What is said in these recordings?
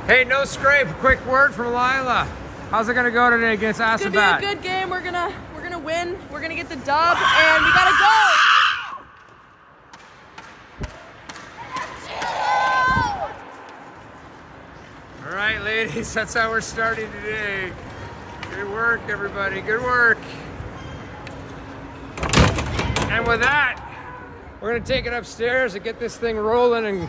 Hey, no scrape. Quick word from Lila. How's it gonna go today against Assabet? It's gonna be a good game. We're gonna win. We're gonna get the dub, and we gotta go. All right, ladies, that's how we're starting today. Good work, everybody. Good work. And with that, we're gonna take it upstairs and get this thing rolling. And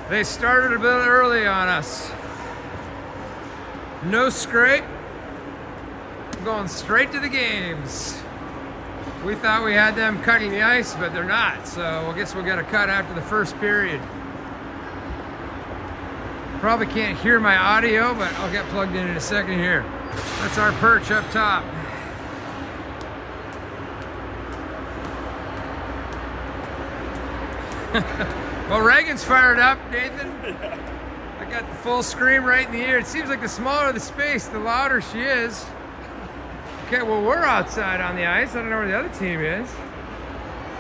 they started a bit early on us. No scrape. Going straight to the games. We thought we had them cutting the ice, but they're not. So I guess we'll get a cut after the first period. Probably can't hear my audio, but I'll get plugged in a second here. That's our perch up top. Well, Reagan's fired up, Nathan. I got the full screen right in the ear. It seems like the smaller the space, the louder she is. Okay, well, we're outside on the ice. I don't know where the other team is.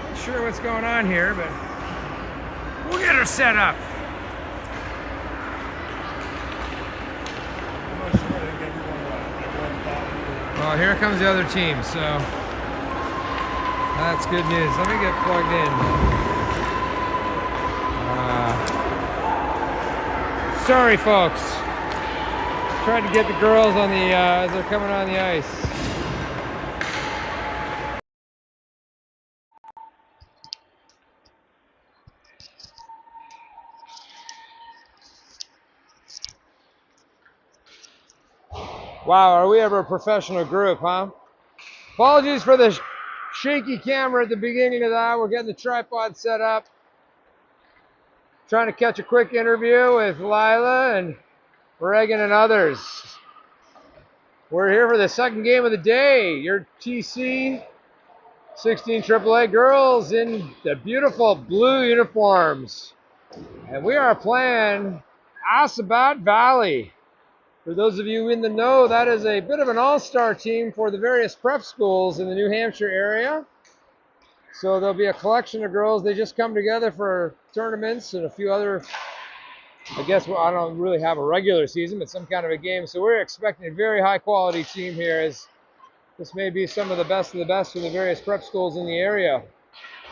Not sure what's going on here, but we'll get her set up. Oh, here comes the other team, so that's good news. Let me get plugged in. Sorry, folks. Tried to get the girls on the as they're coming on the ice. Wow, are we ever a professional group, huh? Apologies for the shaky camera at the beginning of that. We're getting the tripod set up. Trying to catch a quick interview with Lila and Reagan and others. We're here for the second game of the day. Your TC 16 AAA girls in the beautiful blue uniforms. And we are playing Assabet Valley. For those of you in the know, that is a bit of an all-star team for the various prep schools in the New Hampshire area. So there'll be a collection of girls. They just come together for tournaments and a few other, I guess, well, I don't really have a regular season, but some kind of a game. So we're expecting a very high quality team here, as this may be some of the best from the various prep schools in the area.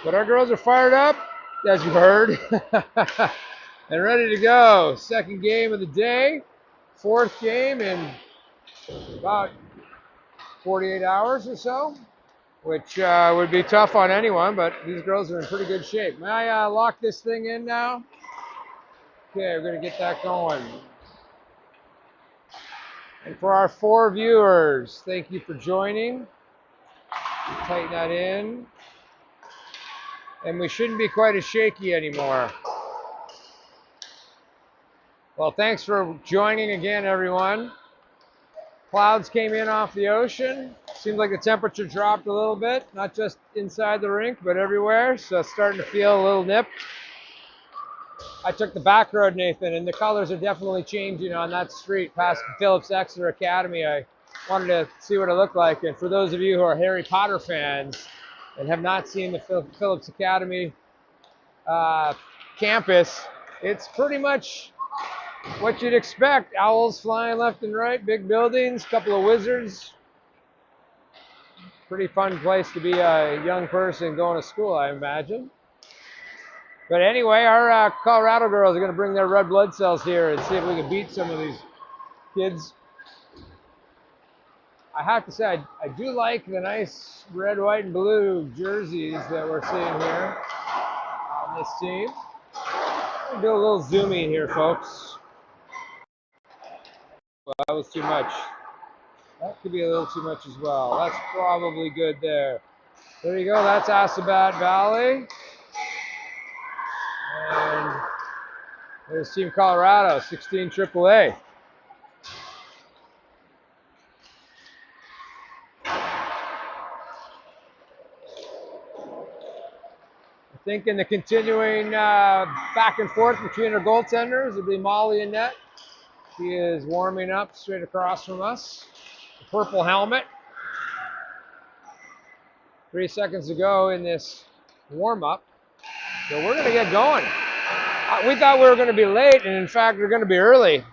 But our girls are fired up, as you heard, and ready to go. Second game of the day, fourth game in about 48 hours or so, which would be tough on anyone, but these girls are in pretty good shape. May I lock this thing in now? Okay, we're going to get that going. And for our 4 viewers, thank you for joining. Tighten that in. And we shouldn't be quite as shaky anymore. Well, thanks for joining again, everyone. Clouds came in off the ocean. Seems like the temperature dropped a little bit, not just inside the rink, but everywhere. So it's starting to feel a little nip. I took the back road, Nathan, and the colors are definitely changing on that street past Phillips Exeter Academy. I wanted to see what it looked like. And for those of you who are Harry Potter fans and have not seen the Phillips Academy campus, it's pretty much what you'd expect. Owls flying left and right, big buildings, couple of wizards. Pretty fun place to be a young person going to school, I imagine. But anyway, our Colorado girls are going to bring their red blood cells here and see if we can beat some of these kids. I have to say, I do like the nice red, white, and blue jerseys that we're seeing here on this team. I'll do a little zooming here, folks. Well, that was too much. That could be a little too much as well. That's probably good there. There you go. That's Assabet Valley. And there's Team Colorado, 16 AAA. I think in the continuing back and forth between our goaltenders, it'll be Molly and net. She is warming up straight across from us. The purple helmet. 3 seconds to go in this warm-up. So we're going to get going. We thought we were going to be late, and in fact, we're going to be early.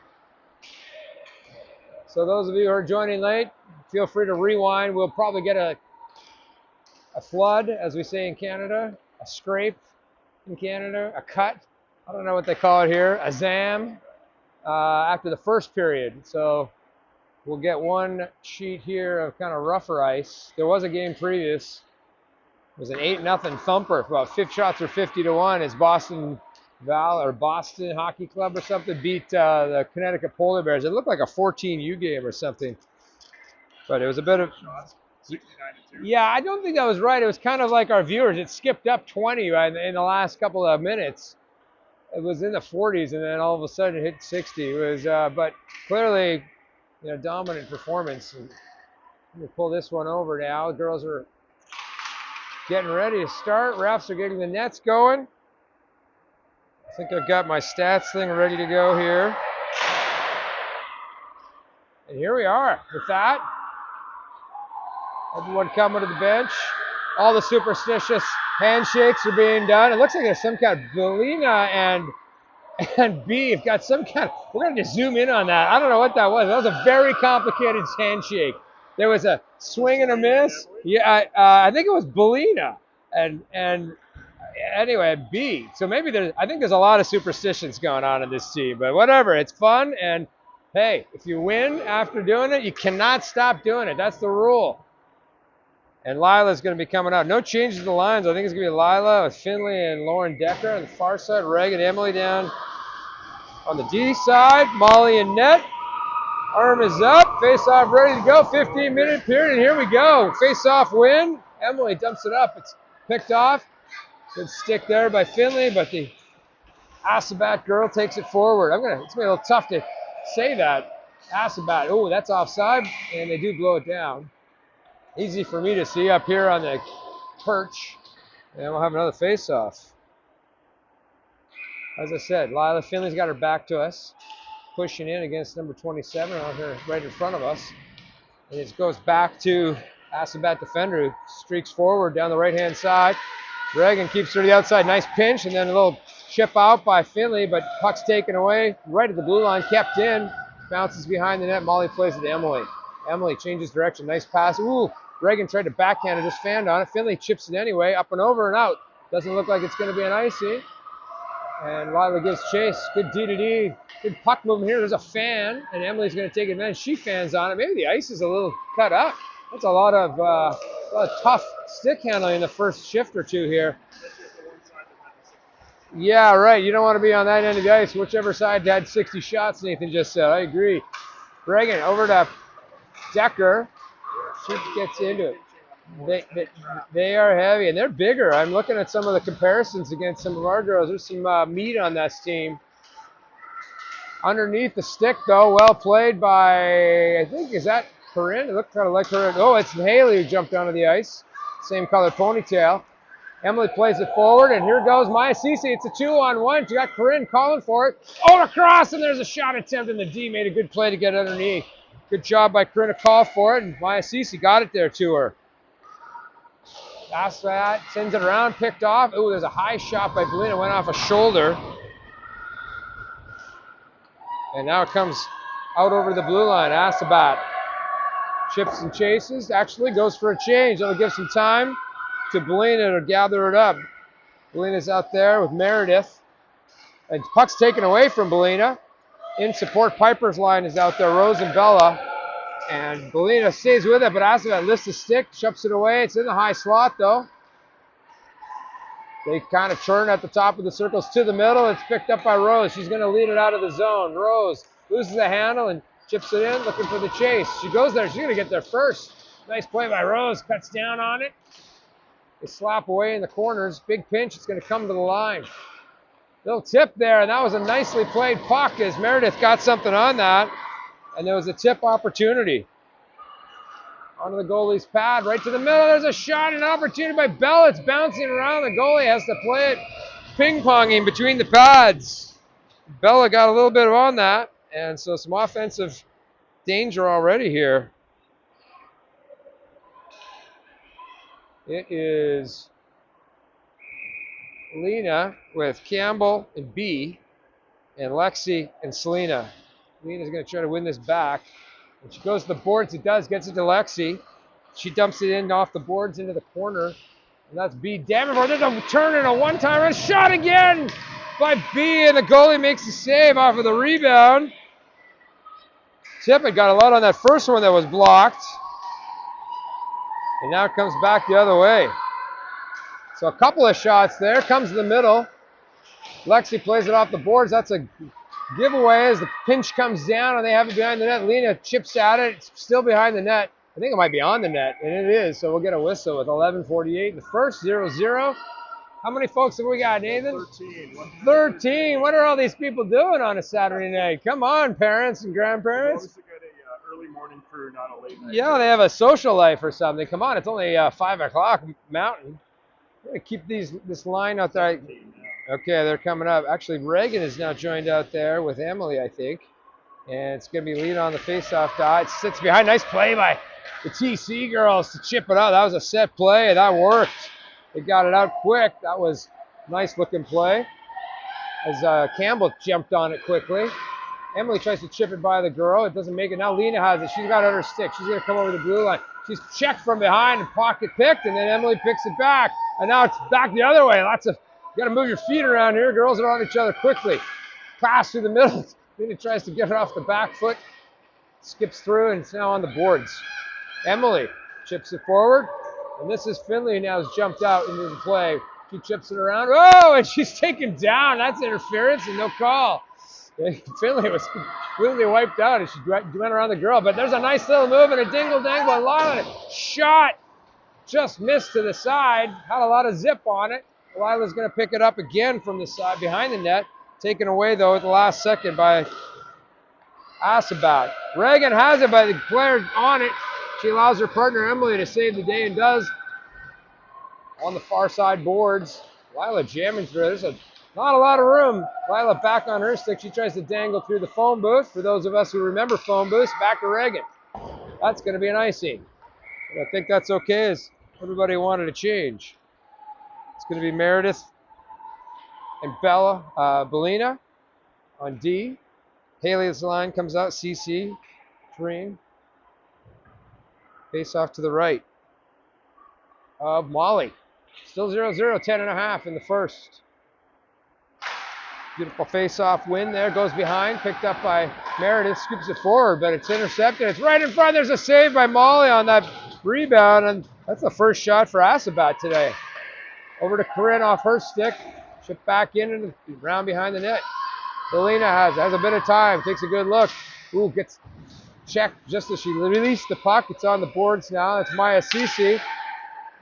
So those of you who are joining late, feel free to rewind. We'll probably get a flood, as we say in Canada, a scrape in Canada, a cut. I don't know what they call it here, a zam, after the first period. So we'll get one sheet here of kind of rougher ice. There was a game previous. It was an 8-0 thumper for about 5 shots or 50-1 as Boston Valley or Boston Hockey Club or something beat the Connecticut Polar Bears. It looked like a 14U game or something. But it was a bit of... Yeah, I don't think that was right. It was kind of like our viewers. It skipped up 20 in the last couple of minutes. It was in the 40s, and then all of a sudden it hit 60. It was, but clearly, dominant performance. And let me pull this one over now. The girls are getting ready to start. Refs are getting the nets going. I think I've got my stats thing ready to go here. And here we are with that. Everyone coming to the bench. All the superstitious handshakes are being done. It looks like there's some kind of Belina and B have got some kind of, we're going to just zoom in on that. I don't know what that was. That was a very complicated handshake. There was a swing and a miss. Yeah, I think it was Belina. And anyway, B. So maybe I think there's a lot of superstitions going on in this team. But whatever, it's fun. And hey, if you win after doing it, you cannot stop doing it. That's the rule. And Lila's going to be coming out. No changes in the lines. I think it's going to be Lila with Finley and Lauren Decker on the far side. Reg and Emily down on the D side. Molly and net. Arm is up. Face off ready to go. 15-minute period. And here we go. Face off win. Emily dumps it up. It's picked off. Good stick there by Finley, but the Assabet girl takes it forward. It's going to be a little tough to say that. Assabet. Oh, that's offside. And they do blow it down. Easy for me to see up here on the perch. And we'll have another face-off. As I said, Lila Finley's got her back to us. Pushing in against number 27 on her right in front of us. And it goes back to Assabet defender who streaks forward down the right-hand side. Reagan keeps her to the outside. Nice pinch and then a little chip out by Finley, but puck's taken away. Right at the blue line, kept in. Bounces behind the net. Molly plays it to Emily. Emily changes direction. Nice pass. Ooh. Reagan tried to backhand it, just fanned on it. Finley chips it anyway, up and over and out. Doesn't look like it's going to be an icy. And Lila gives chase. Good D-to-D. Good puck movement here. There's a fan, and Emily's going to take advantage. She fans on it. Maybe the ice is a little cut up. That's a lot of tough stick handling in the first shift or two here. Yeah, right. You don't want to be on that end of the ice. Whichever side had 60 shots, Nathan just said. I agree. Reagan over to Decker. She gets into it. They are heavy, and they're bigger. I'm looking at some of the comparisons against some of our girls. There's some meat on this team. Underneath the stick, though, well played by, I think, is that Corinne? It looked kind of like Corinne. Oh, it's Haley who jumped onto the ice. Same color ponytail. Emily plays it forward, and here goes Maya Cece. It's a 2-on-1. She got Corinne calling for it. Oh, across, and there's a shot attempt, and the D made a good play to get underneath. Good job by Corinne to call for it, and Maya Cece got it there to her. That's that. Sends it around, picked off. Oh, there's a high shot by Belina. Went off a shoulder. And now it comes out over the blue line. Assabet chips and chases. Actually goes for a change. That'll give some time to Belina to gather it up. Belina's out there with Meredith. And puck's taken away from Belina. In support, Piper's line is out there. Rose and Bella. And Belina stays with it, but Assabet lifts the stick, chucks it away. It's in the high slot, though. They kind of churn at the top of the circles to the middle. It's picked up by Rose. She's going to lead it out of the zone. Rose loses the handle and chips it in, looking for the chase. She goes there. She's going to get there first. Nice play by Rose. Cuts down on it. They slap away in the corners. Big pinch. It's going to come to the line. Little tip there, and that was a nicely played puck as Meredith got something on that. And there was a tip opportunity. Onto the goalie's pad, right to the middle. There's a shot, an opportunity by Bell. It's bouncing around. The goalie has to play it ping-ponging between the pads. Bella got a little bit on that, and so some offensive danger already here. It is Lena with Campbell and B, and Lexi and Selena. Lena's going to try to win this back. And she goes to the boards. It does. Gets it to Lexi. She dumps it in off the boards into the corner. And that's B. Davenport. There's a turn and a one-timer. Shot again by B. And the goalie makes the save off of the rebound. Tippett got a lot on that first one that was blocked. And now it comes back the other way. So a couple of shots there. Comes to the middle. Lexi plays it off the boards. That's a giveaway as the pinch comes down and they have it behind the net. Lena chips at it. It's still behind the net. I think it might be on the net, and it is. So we'll get a whistle with 11:48 in the first, 0-0. How many folks have we got, Nathan? 13. 13. What are all these people doing on a Saturday night? Come on, parents and grandparents. Obviously got a early morning crew, not a late night. Yeah, they have a social life or something. Come on, it's only 5 o'clock Mountain. We're going to keep this line out there. Okay, they're coming up. Actually, Reagan is now joined out there with Emily, I think. And it's going to be Lena on the faceoff dot. It sits behind. Nice play by the TC girls to chip it out. That was a set play, and that worked. They got it out quick. That was a nice-looking play as Campbell jumped on it quickly. Emily tries to chip it by the girl. It doesn't make it. Now Lena has it. She's got it on her stick. She's going to come over the blue line. She's checked from behind and pocket picked, and then Emily picks it back. And now it's back the other way. You got to move your feet around here. Girls are on each other quickly. Pass through the middle. Lena tries to get it off the back foot. Skips through, and it's now on the boards. Emily chips it forward. And this is Finley now has jumped out into the play. She chips it around. Oh, and she's taken down. That's interference and no call. Finley was completely wiped out as she went around the girl. But there's a nice little move and a dingle-dangle. And Lila shot. Just missed to the side. Had a lot of zip on it. Lila's going to pick it up again from the side behind the net. Taken away, though, at the last second by Assabet. Reagan has it, but the player on it. She allows her partner, Emily, to save the day and does. On the far side boards, Lila jamming through. There's not a lot of room. Lila back on her stick. She tries to dangle through the phone booth. For those of us who remember phone booths, back to Reagan. That's going to be an icing. But I think that's okay as everybody wanted to change. It's going to be Meredith and Bellina on D. Haley's line comes out, CC, Dream. Face off to the right of Molly. Still 0-0, 10.5 in the first. Beautiful face-off win there. Goes behind, picked up by Meredith, scoops it forward, but it's intercepted. It's right in front. There's a save by Molly on that rebound, and that's the first shot for Assabet today. Over to Corinne off her stick. Chip back in and round behind the net. Belina has a bit of time, takes a good look. Ooh, gets checked just as she released the puck. It's on the boards now. It's Maya Cece.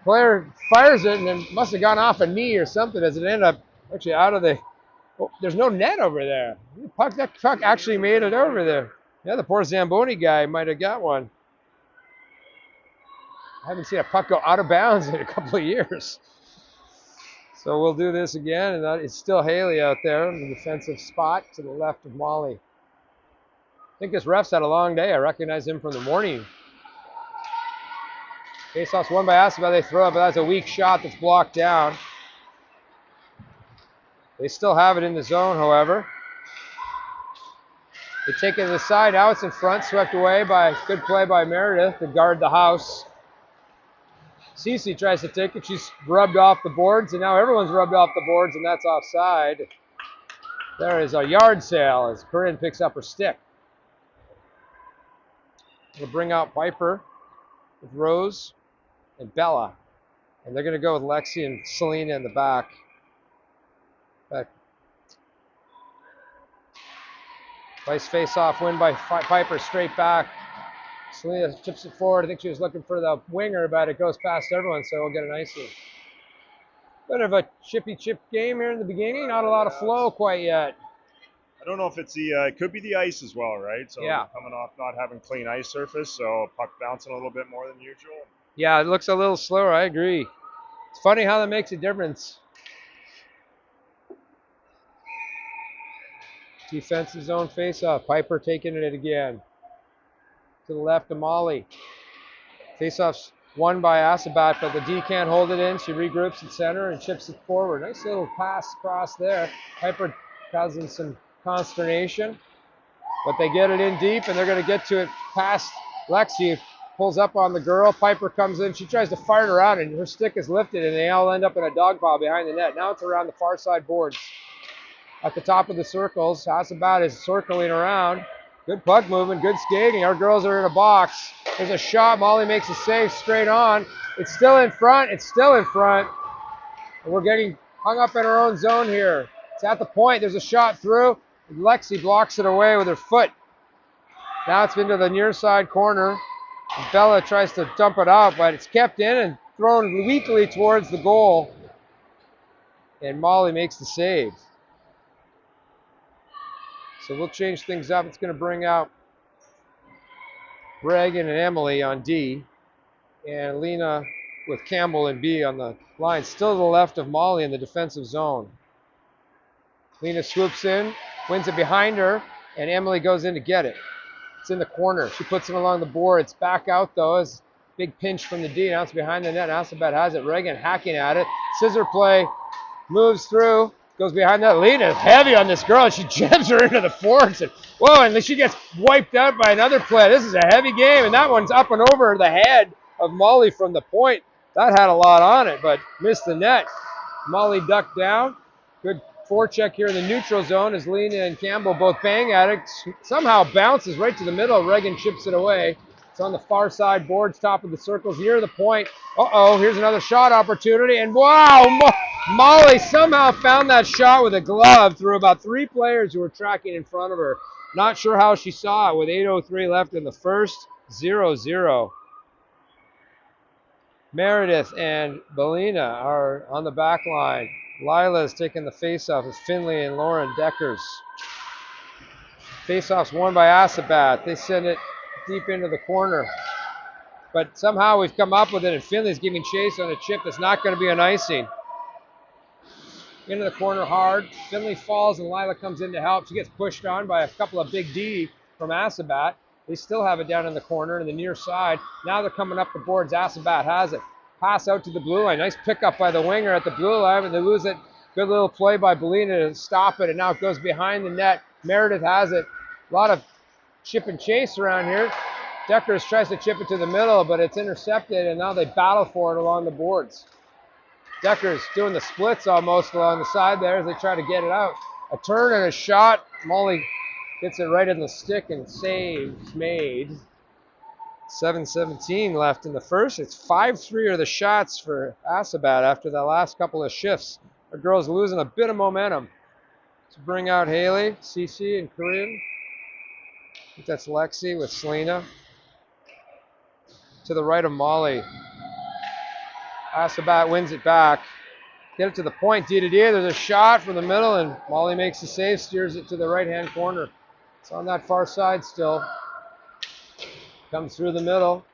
Player fires it and then must have gone off a knee or something as it ended up actually out of the. Oh, there's no net over there. That puck actually made it over there. Yeah, the poor Zamboni guy might have got one. I haven't seen a puck go out of bounds in a couple of years. So we'll do this again, and that is still Haley out there in the defensive spot to the left of Molly. I think this ref's had a long day. I recognize him from the morning. Faceoff's won by Assabet. They throw it, but that's a weak shot that's blocked down. They still have it in the zone, however. They take it to the side. Now it's in front, swept away by good play by Meredith to guard the house. Cece tries to take it. She's rubbed off the boards, and now everyone's rubbed off the boards, and that's offside. There is a yard sale as Corinne picks up her stick. We'll bring out Piper with Rose and Bella. And they're going to go with Lexi and Selena in the back. Nice face-off win by Piper, straight back. Selena chips it forward. I think she was looking for the winger, but it goes past everyone, so we'll get an icing. Bit of a chippy chip game here in the beginning. Not a lot of flow quite yet. I don't know if it's it could be the ice as well, right? So yeah. Coming off not having clean ice surface, so puck bouncing a little bit more than usual. Yeah, it looks a little slower. I agree. It's funny how that makes a difference. Defensive zone face-off. Piper taking it again. To the left of Molly. Face-offs won by Assabet, but the D can't hold it in. She regroups at center and chips it forward. Nice little pass across there. Piper causing some consternation, but they get it in deep, and they're going to get to it past Lexi. Pulls up on the girl. Piper comes in. She tries to fire it around, and her stick is lifted, and they all end up in a dog pile behind the net. Now it's around the far side boards. At the top of the circles, Assabet is circling around. Good puck movement, good skating. Our girls are in a box. There's a shot. Molly makes a save straight on. It's still in front. It's still in front. And we're getting hung up in our own zone here. It's at the point. There's a shot through. Lexi blocks it away with her foot. Now it's into the near side corner. Bella tries to dump it out, but it's kept in and thrown weakly towards the goal. And Molly makes the save. So we'll change things up. It's going to bring out Reagan and Emily on D, and Lena with Campbell and B on the line. Still to the left of Molly in the defensive zone. Lena swoops in, wins it behind her, and Emily goes in to get it. It's in the corner. She puts it along the board. It's back out, though. It's a big pinch from the D. Now it's behind the net. Assabet has it. Reagan hacking at it. Scissor play. Moves through. Goes behind that. Lena is heavy on this girl. She jams her into the forks. And, whoa, and she gets wiped out by another play. This is a heavy game, and that one's up and over the head of Molly from the point. That had a lot on it, but missed the net. Molly ducked down. Good forecheck here in the neutral zone as Lena and Campbell both bang at it. Somehow bounces right to the middle. Reagan chips it away. It's on the far side boards, top of the circles, near the point. Uh-oh, here's another shot opportunity. And wow, Molly somehow found that shot with a glove through about 3 players who were tracking in front of her. Not sure how she saw it with 8:03 left in the first. 0-0. Meredith and Belina are on the back line. Lila's taking the faceoff with Finley and Lauren Deckers. Faceoff's won by Assabet. They send it deep into the corner. But somehow we've come up with it, and Finley's giving chase on a chip that's not going to be an icing. Into the corner hard. Finley falls, and Lila comes in to help. She gets pushed on by a couple of big D from Assabet. They still have it down in the corner in the near side. Now they're coming up the boards. Assabet has it. Pass out to the blue line. Nice pickup by the winger at the blue line, but they lose it. Good little play by Belina to stop it, and now it goes behind the net. Meredith has it. A lot of chip and chase around here. Deckers tries to chip it to the middle, but it's intercepted, and now they battle for it along the boards. Deckers doing the splits almost along the side there as they try to get it out. A turn and a shot. Molly gets it right in the stick and saves made. 7:17 left in the first. It's 5-3 are the shots for Assabet after the last couple of shifts. The girls losing a bit of momentum. To bring out Haley, Cece, and Corinne. I think that's Lexi with Selena. To the right of Molly. Assabet wins it back. Get it to the point, D to D. There's a shot from the middle, and Molly makes the save, steers it to the right-hand corner. It's on that far side still. Comes through the middle.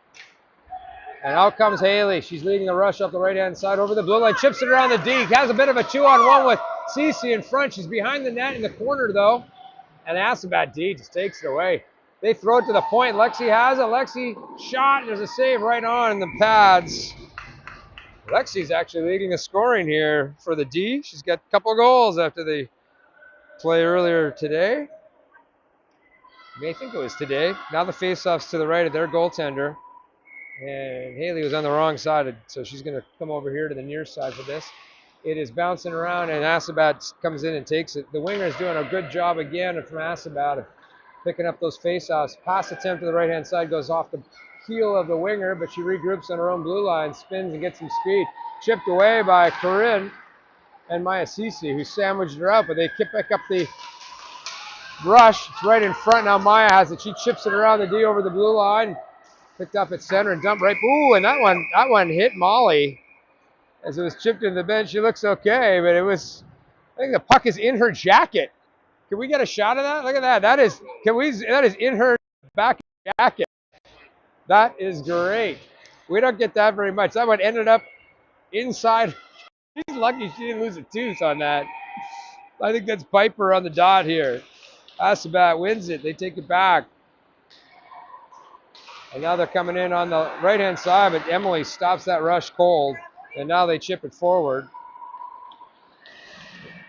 And out comes Haley. She's leading the rush up the right-hand side over the blue line. Chips it around the D. Has a bit of a 2-on-1 with Cece in front. She's behind the net in the corner, though. And Assabet D just takes it away. They throw it to the point. Lexi has it. Lexi shot. There's a save right on the pads. Lexi's actually leading the scoring here for the D. She's got a couple goals after the play earlier today. You may think it was today. Now the faceoff's to the right of their goaltender. And Haley was on the wrong side, so she's going to come over here to the near side for this. It is bouncing around, and Assabet comes in and takes it. The winger is doing a good job again from Assabet of picking up those faceoffs. Pass attempt to the right-hand side goes off the heel of the winger, but she regroups on her own blue line, spins and gets some speed. Chipped away by Corinne and Maya Cece, who sandwiched her out, but they pick up the rush. It's right in front now. Maya has it. She chips it around the D over the blue line. Picked up at center and dumped right. Ooh, and that one hit Molly as it was chipped into the bench. She looks okay, but it was, I think the puck is in her jacket. Can we get a shot of that? Look at that. That is in her back jacket. That is great. We don't get that very much. That one ended up inside. She's lucky she didn't lose a tooth on that. I think that's Piper on the dot here. Assabet wins it. They take it back. And now they're coming in on the right-hand side, but Emily stops that rush cold. And now they chip it forward.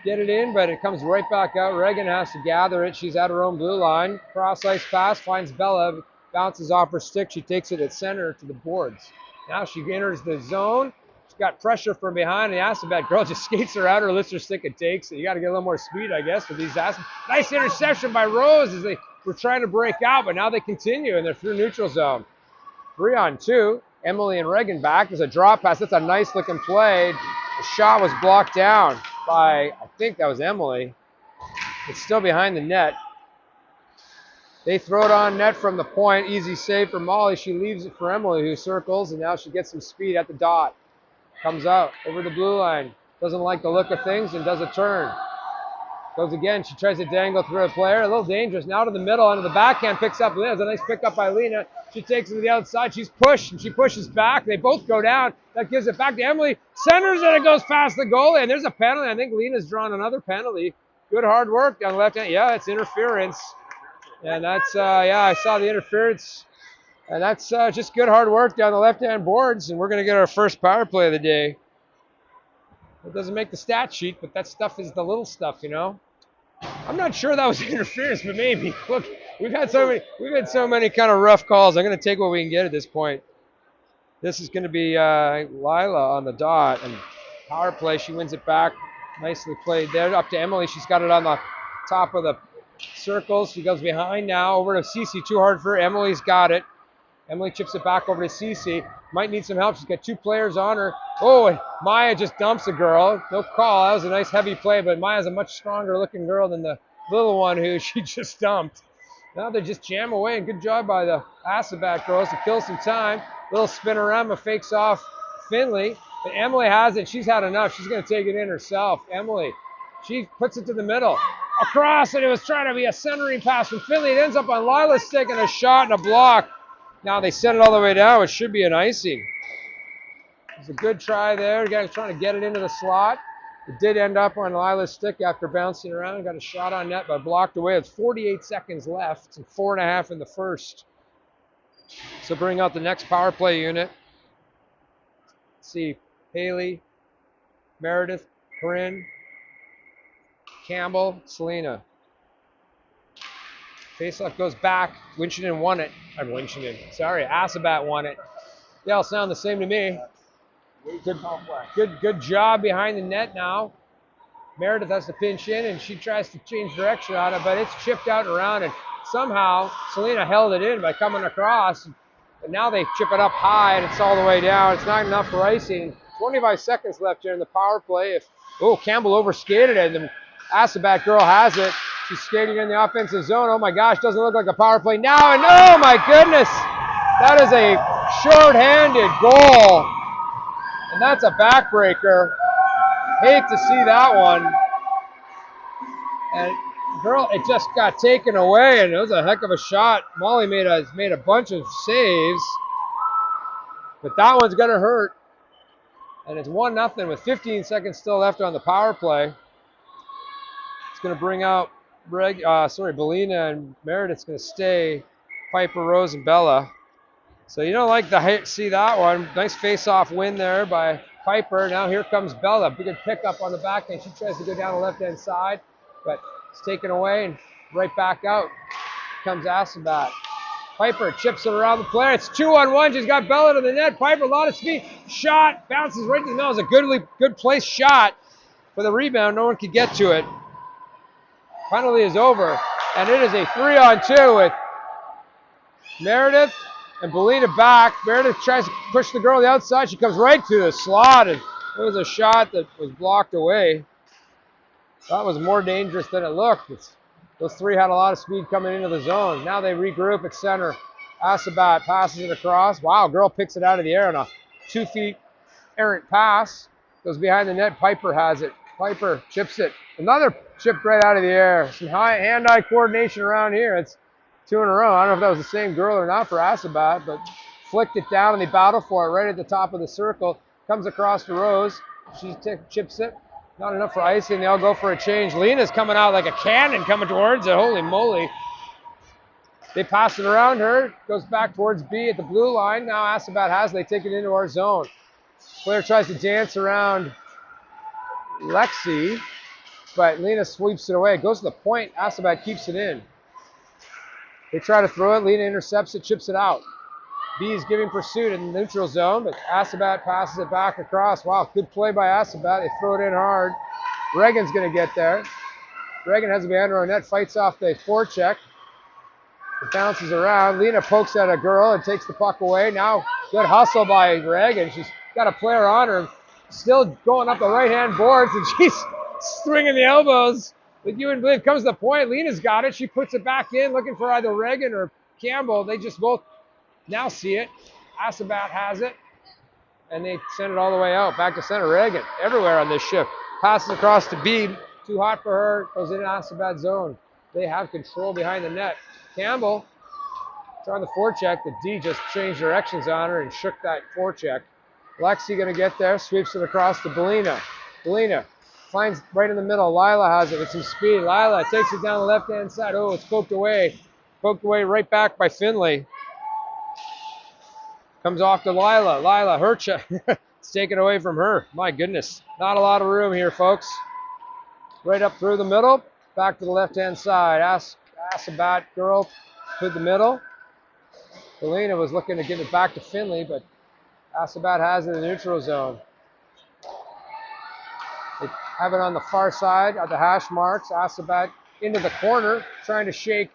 Get it in, but it comes right back out. Reagan has to gather it. She's at her own blue line. Cross ice pass, finds Bella, bounces off her stick. She takes it at center to the boards. Now she enters the zone. She's got pressure from behind, and the Assabet girl just skates her out, or lifts her stick and takes it. You got to get a little more speed, I guess, with these Assabet. Nice interception by Rose as they were trying to break out, but now they continue, and they're through neutral zone. 3-on-2. Emily and Reagan back. There's a drop pass. That's a nice looking play. The shot was blocked down by, I think that was Emily. It's still behind the net. They throw it on net from the point. Easy save for Molly. She leaves it for Emily, who circles, and now she gets some speed at the dot. Comes out over the blue line. Doesn't like the look of things and does a turn. Goes again. She tries to dangle through a player. A little dangerous. Now to the middle, under the backhand. Picks up Lena. It's a nice pickup by Lena. She takes it to the outside. She's pushed, and she pushes back. They both go down. That gives it back to Emily. Centers, and it goes past the goalie. And there's a penalty. I think Lena's drawn another penalty. Good hard work down the left hand. Yeah, it's interference. And that's, yeah, I saw the interference. And that's just good hard work down the left-hand boards. And we're going to get our first power play of the day. It doesn't make the stat sheet, but that stuff is the little stuff, you know. I'm not sure that was interference, but maybe. Look, we've had so many kind of rough calls. I'm going to take what we can get at this point. This is going to be Lila on the dot, and power play. She wins it back. Nicely played there. Up to Emily. She's got it on the top of the circles. She goes behind now. Over to Cece. Too hard for her. Emily's got it. Emily chips it back over to Cece. Might need some help. She's got two players on her. Oh, and Maya just dumps a girl. No call. That was a nice heavy play, but Maya's a much stronger looking girl than the little one who she just dumped. Now they just jam away, and good job by the Assabet girls to kill some time. Little spinorama fakes off Finley, but Emily has it. She's had enough. She's going to take it in herself. Emily, she puts it to the middle. Across, and it was trying to be a centering pass from Finley. It ends up on Lila's stick, and a shot and a block. Now they send it all the way down. It should be an icing. It's a good try there. Guys trying to get it into the slot. It did end up on Lila's stick after bouncing around. Got a shot on net, but blocked away. It's 48 seconds left and 4.5 in the first. So bring out the next power play unit. Let's see, Haley, Meredith, Corinne, Campbell, Selena. Faceoff goes back. Winchendon won it. Assabet won it. They all sound the same to me. Good job behind the net now. Meredith has to pinch in, and she tries to change direction on it, but it's chipped out and around, and somehow Selena held it in by coming across. But now they chip it up high, and it's all the way down. It's not enough for icing. 25 seconds left here in the power play. Campbell overskated it, and the Assabet girl has it. She's skating in the offensive zone. Oh my gosh, doesn't look like a power play now. And oh my goodness, that is a short-handed goal. And that's a backbreaker. Hate to see that one. And girl, it just got taken away, and it was a heck of a shot. Molly made a bunch of saves, but that one's gonna hurt. And it's 1-0 with 15 seconds still left on the power play. It's gonna bring out Belina, and Meredith's going to stay. Piper, Rose, and Bella. So you don't like to see that one. Nice face-off win there by Piper. Now here comes Bella. Good pickup on the back end. She tries to go down the left-hand side, but it's taken away, and right back out comes Assabet. Piper chips it around the player. It's 2-on-1. She's got Bella to the net. Piper, a lot of speed. Shot. Bounces right to the middle. It's a good place shot for the rebound. No one could get to it. Penalty is over, and it is a 3-on-2 with Meredith and Belina back. Meredith tries to push the girl on the outside. She comes right to the slot, and it was a shot that was blocked away. That was more dangerous than it looked. Those three had a lot of speed coming into the zone. Now they regroup at center. Assabet passes it across. Wow, girl picks it out of the air on a 2 feet errant pass. Goes behind the net. Piper has it. Piper chips it. Another chip right out of the air. Some hand-eye coordination around here. It's 2 in a row. I don't know if that was the same girl or not for Assabet, but flicked it down, and they battle for it right at the top of the circle. Comes across to Rose. She chips it. Not enough for icing. They all go for a change. Lena's coming out like a cannon coming towards it. Holy moly. They pass it around her. Goes back towards B at the blue line. Now Assabet has it. They take it into our zone. Player tries to dance around Lexi, but Lena sweeps it away. It goes to the point. Assabet keeps it in. They try to throw it. Lena intercepts it, chips it out. B is giving pursuit in the neutral zone, but Assabet passes it back across. Wow, good play by Assabet. They throw it in hard. Reagan's going to get there. Reagan has a behind her net, fights off the forecheck. It bounces around. Lena pokes at a girl and takes the puck away. Now, good hustle by Reagan. She's got a player on her, still going up the right-hand boards, and she's swinging the elbows. Like you wouldn't believe. Comes to the point. Lena's got it. She puts it back in, looking for either Reagan or Campbell. They just both now see it. Assabet has it, and they send it all the way out. Back to center. Reagan everywhere on this shift. Passes across to Beeb. Too hot for her. Goes into Assabet's zone. They have control behind the net. Campbell trying the forecheck. The D just changed directions on her and shook that forecheck. Lexi going to get there. Sweeps it across to Belina. Belina finds right in the middle. Lila has it with some speed. Lila takes it down the left-hand side. Oh, it's poked away. Poked away right back by Finley. Comes off to Lila. Lila, her check. It's taken away from her. My goodness. Not a lot of room here, folks. Right up through the middle. Back to the left-hand side. Assabet girl to the middle. Belina was looking to give it back to Finley, but Assabet has it in the neutral zone. They have it on the far side at the hash marks. Assabet into the corner, trying to shake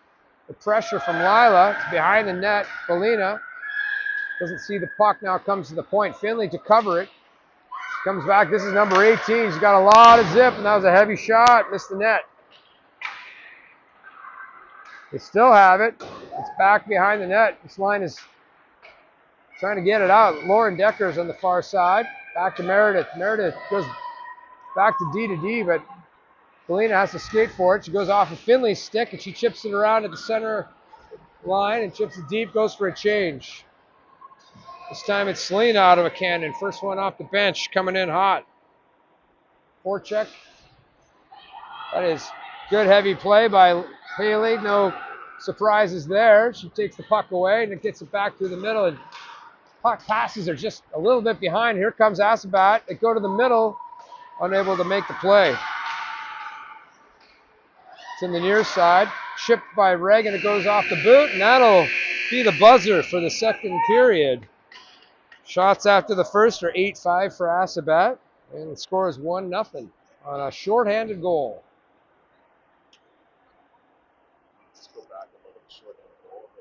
the pressure from Lila. It's behind the net. Belina doesn't see the puck, now comes to the point. Finley to cover it. Comes back. This is number 18. He's got a lot of zip, and that was a heavy shot. Missed the net. They still have it. It's back behind the net. This line is trying to get it out. Lauren Decker's on the far side. Back to Meredith. Meredith goes back to D, but Belina has to skate for it. She goes off of Finley's stick, and she chips it around at the center line and chips it deep, goes for a change. This time it's Selena out of a cannon. First one off the bench, coming in hot. Forecheck. That is good heavy play by Haley. No surprises there. She takes the puck away and it gets it back through the middle. And puck passes are just a little bit behind. Here comes Assabet. They go to the middle, unable to make the play. It's in the near side. Chipped by Reagan. It goes off the boot, and that'll be the buzzer for the second period. Shots after the first are 8-5 for Assabet, and the score is 1-0 on a shorthanded goal.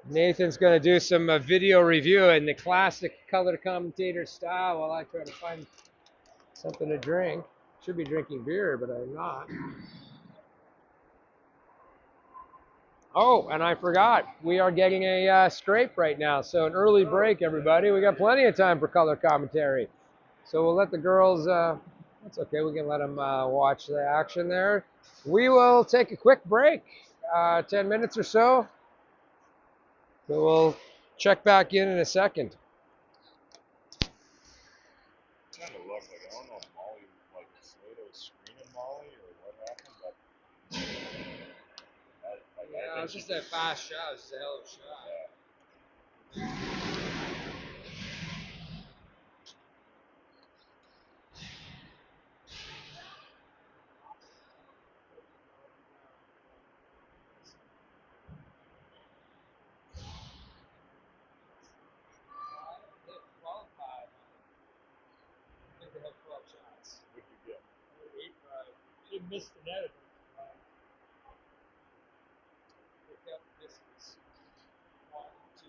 Nathan's going to do some video review in the classic color commentator style while I try to find something to drink. Should be drinking beer, but I'm not. Oh, and I forgot. We are getting a scrape right now, so an early break, everybody. We got plenty of time for color commentary. So we'll let the girls, that's okay, we can let them watch the action there. We will take a quick break, 10 minutes or so. So we'll check back in a second. Kind of looked like, I don't know if Molly, like Slater was screening Molly or what happened, but Yeah, it was just a fast shot. It was just a hell of a shot. Yeah. I think they had 12 shots. What did you get? 8-5. She missed the net. Picked up the distance. 1, 2.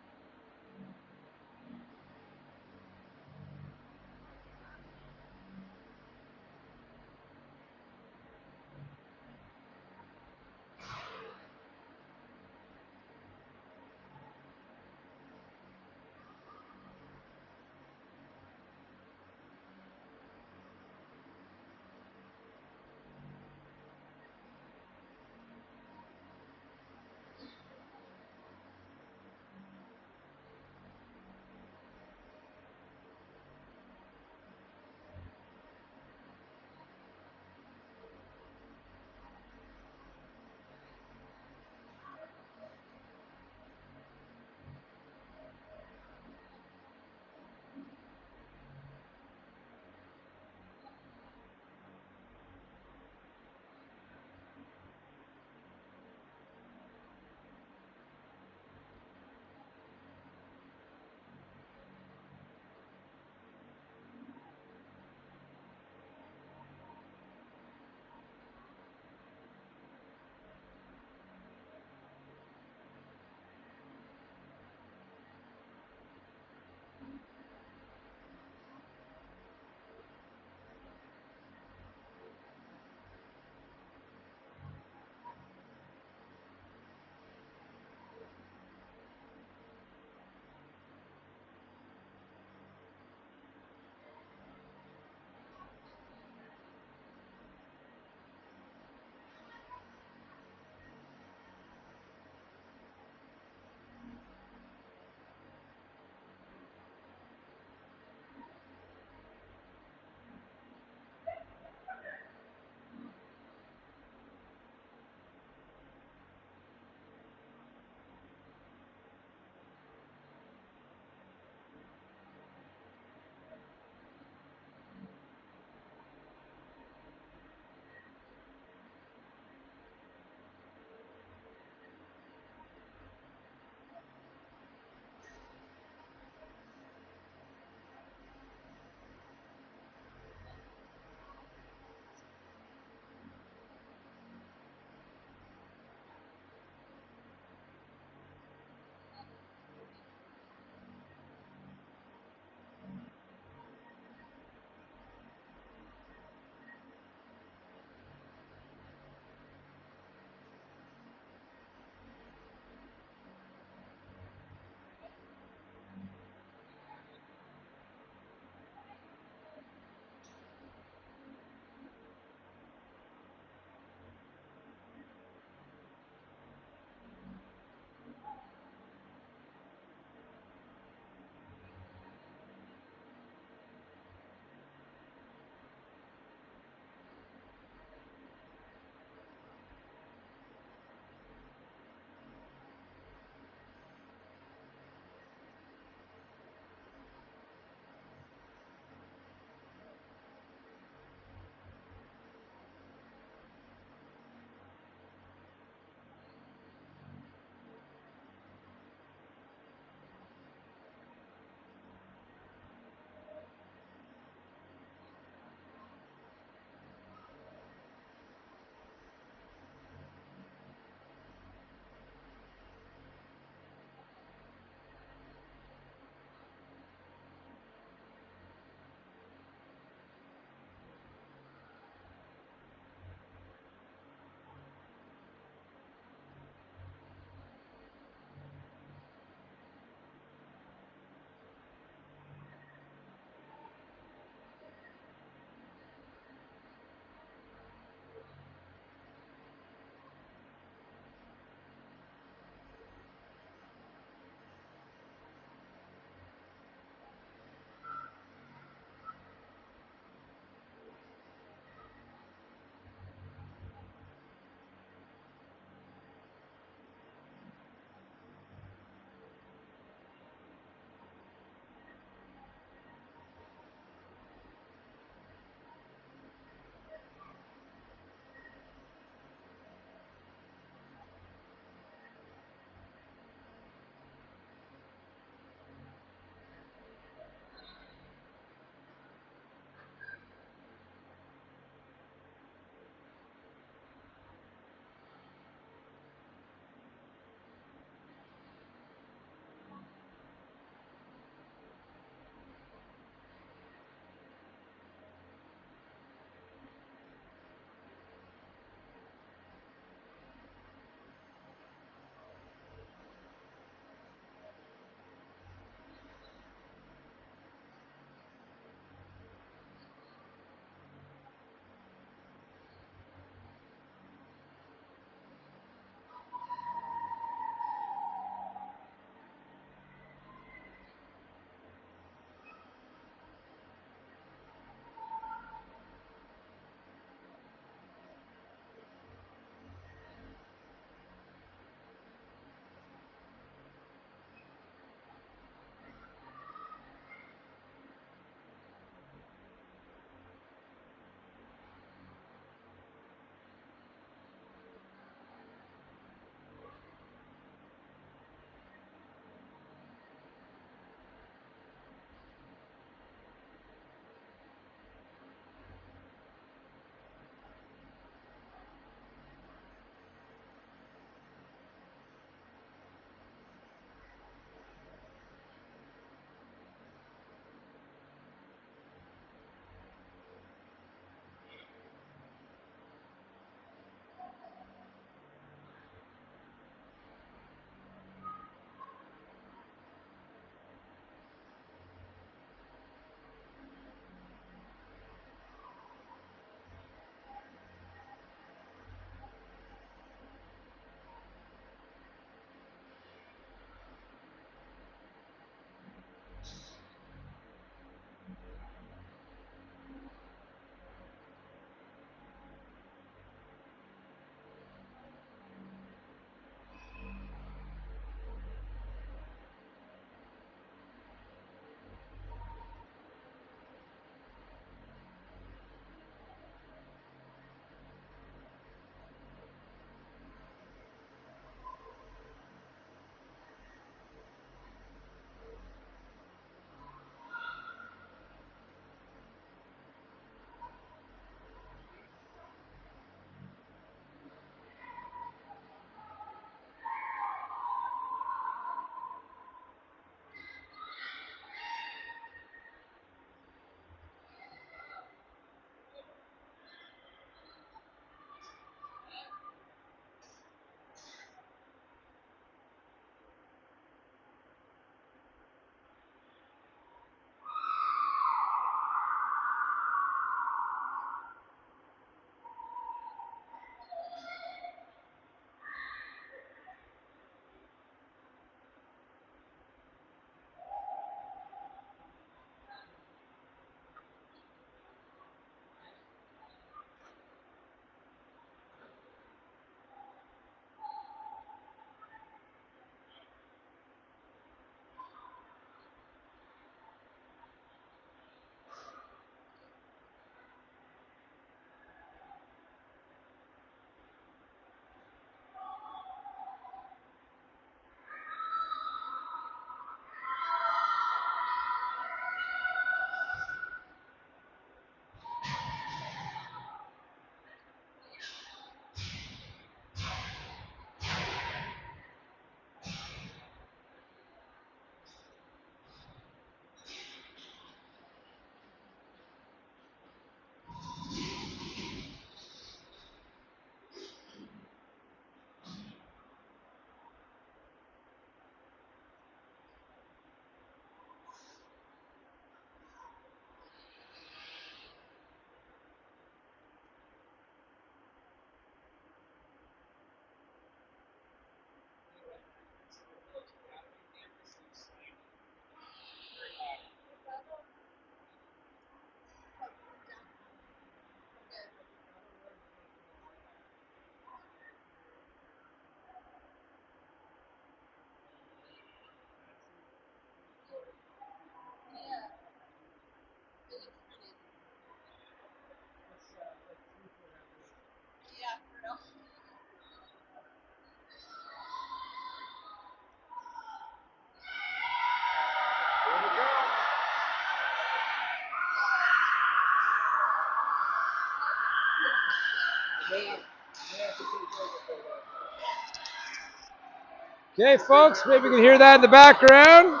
Okay, folks, maybe you can hear that in the background.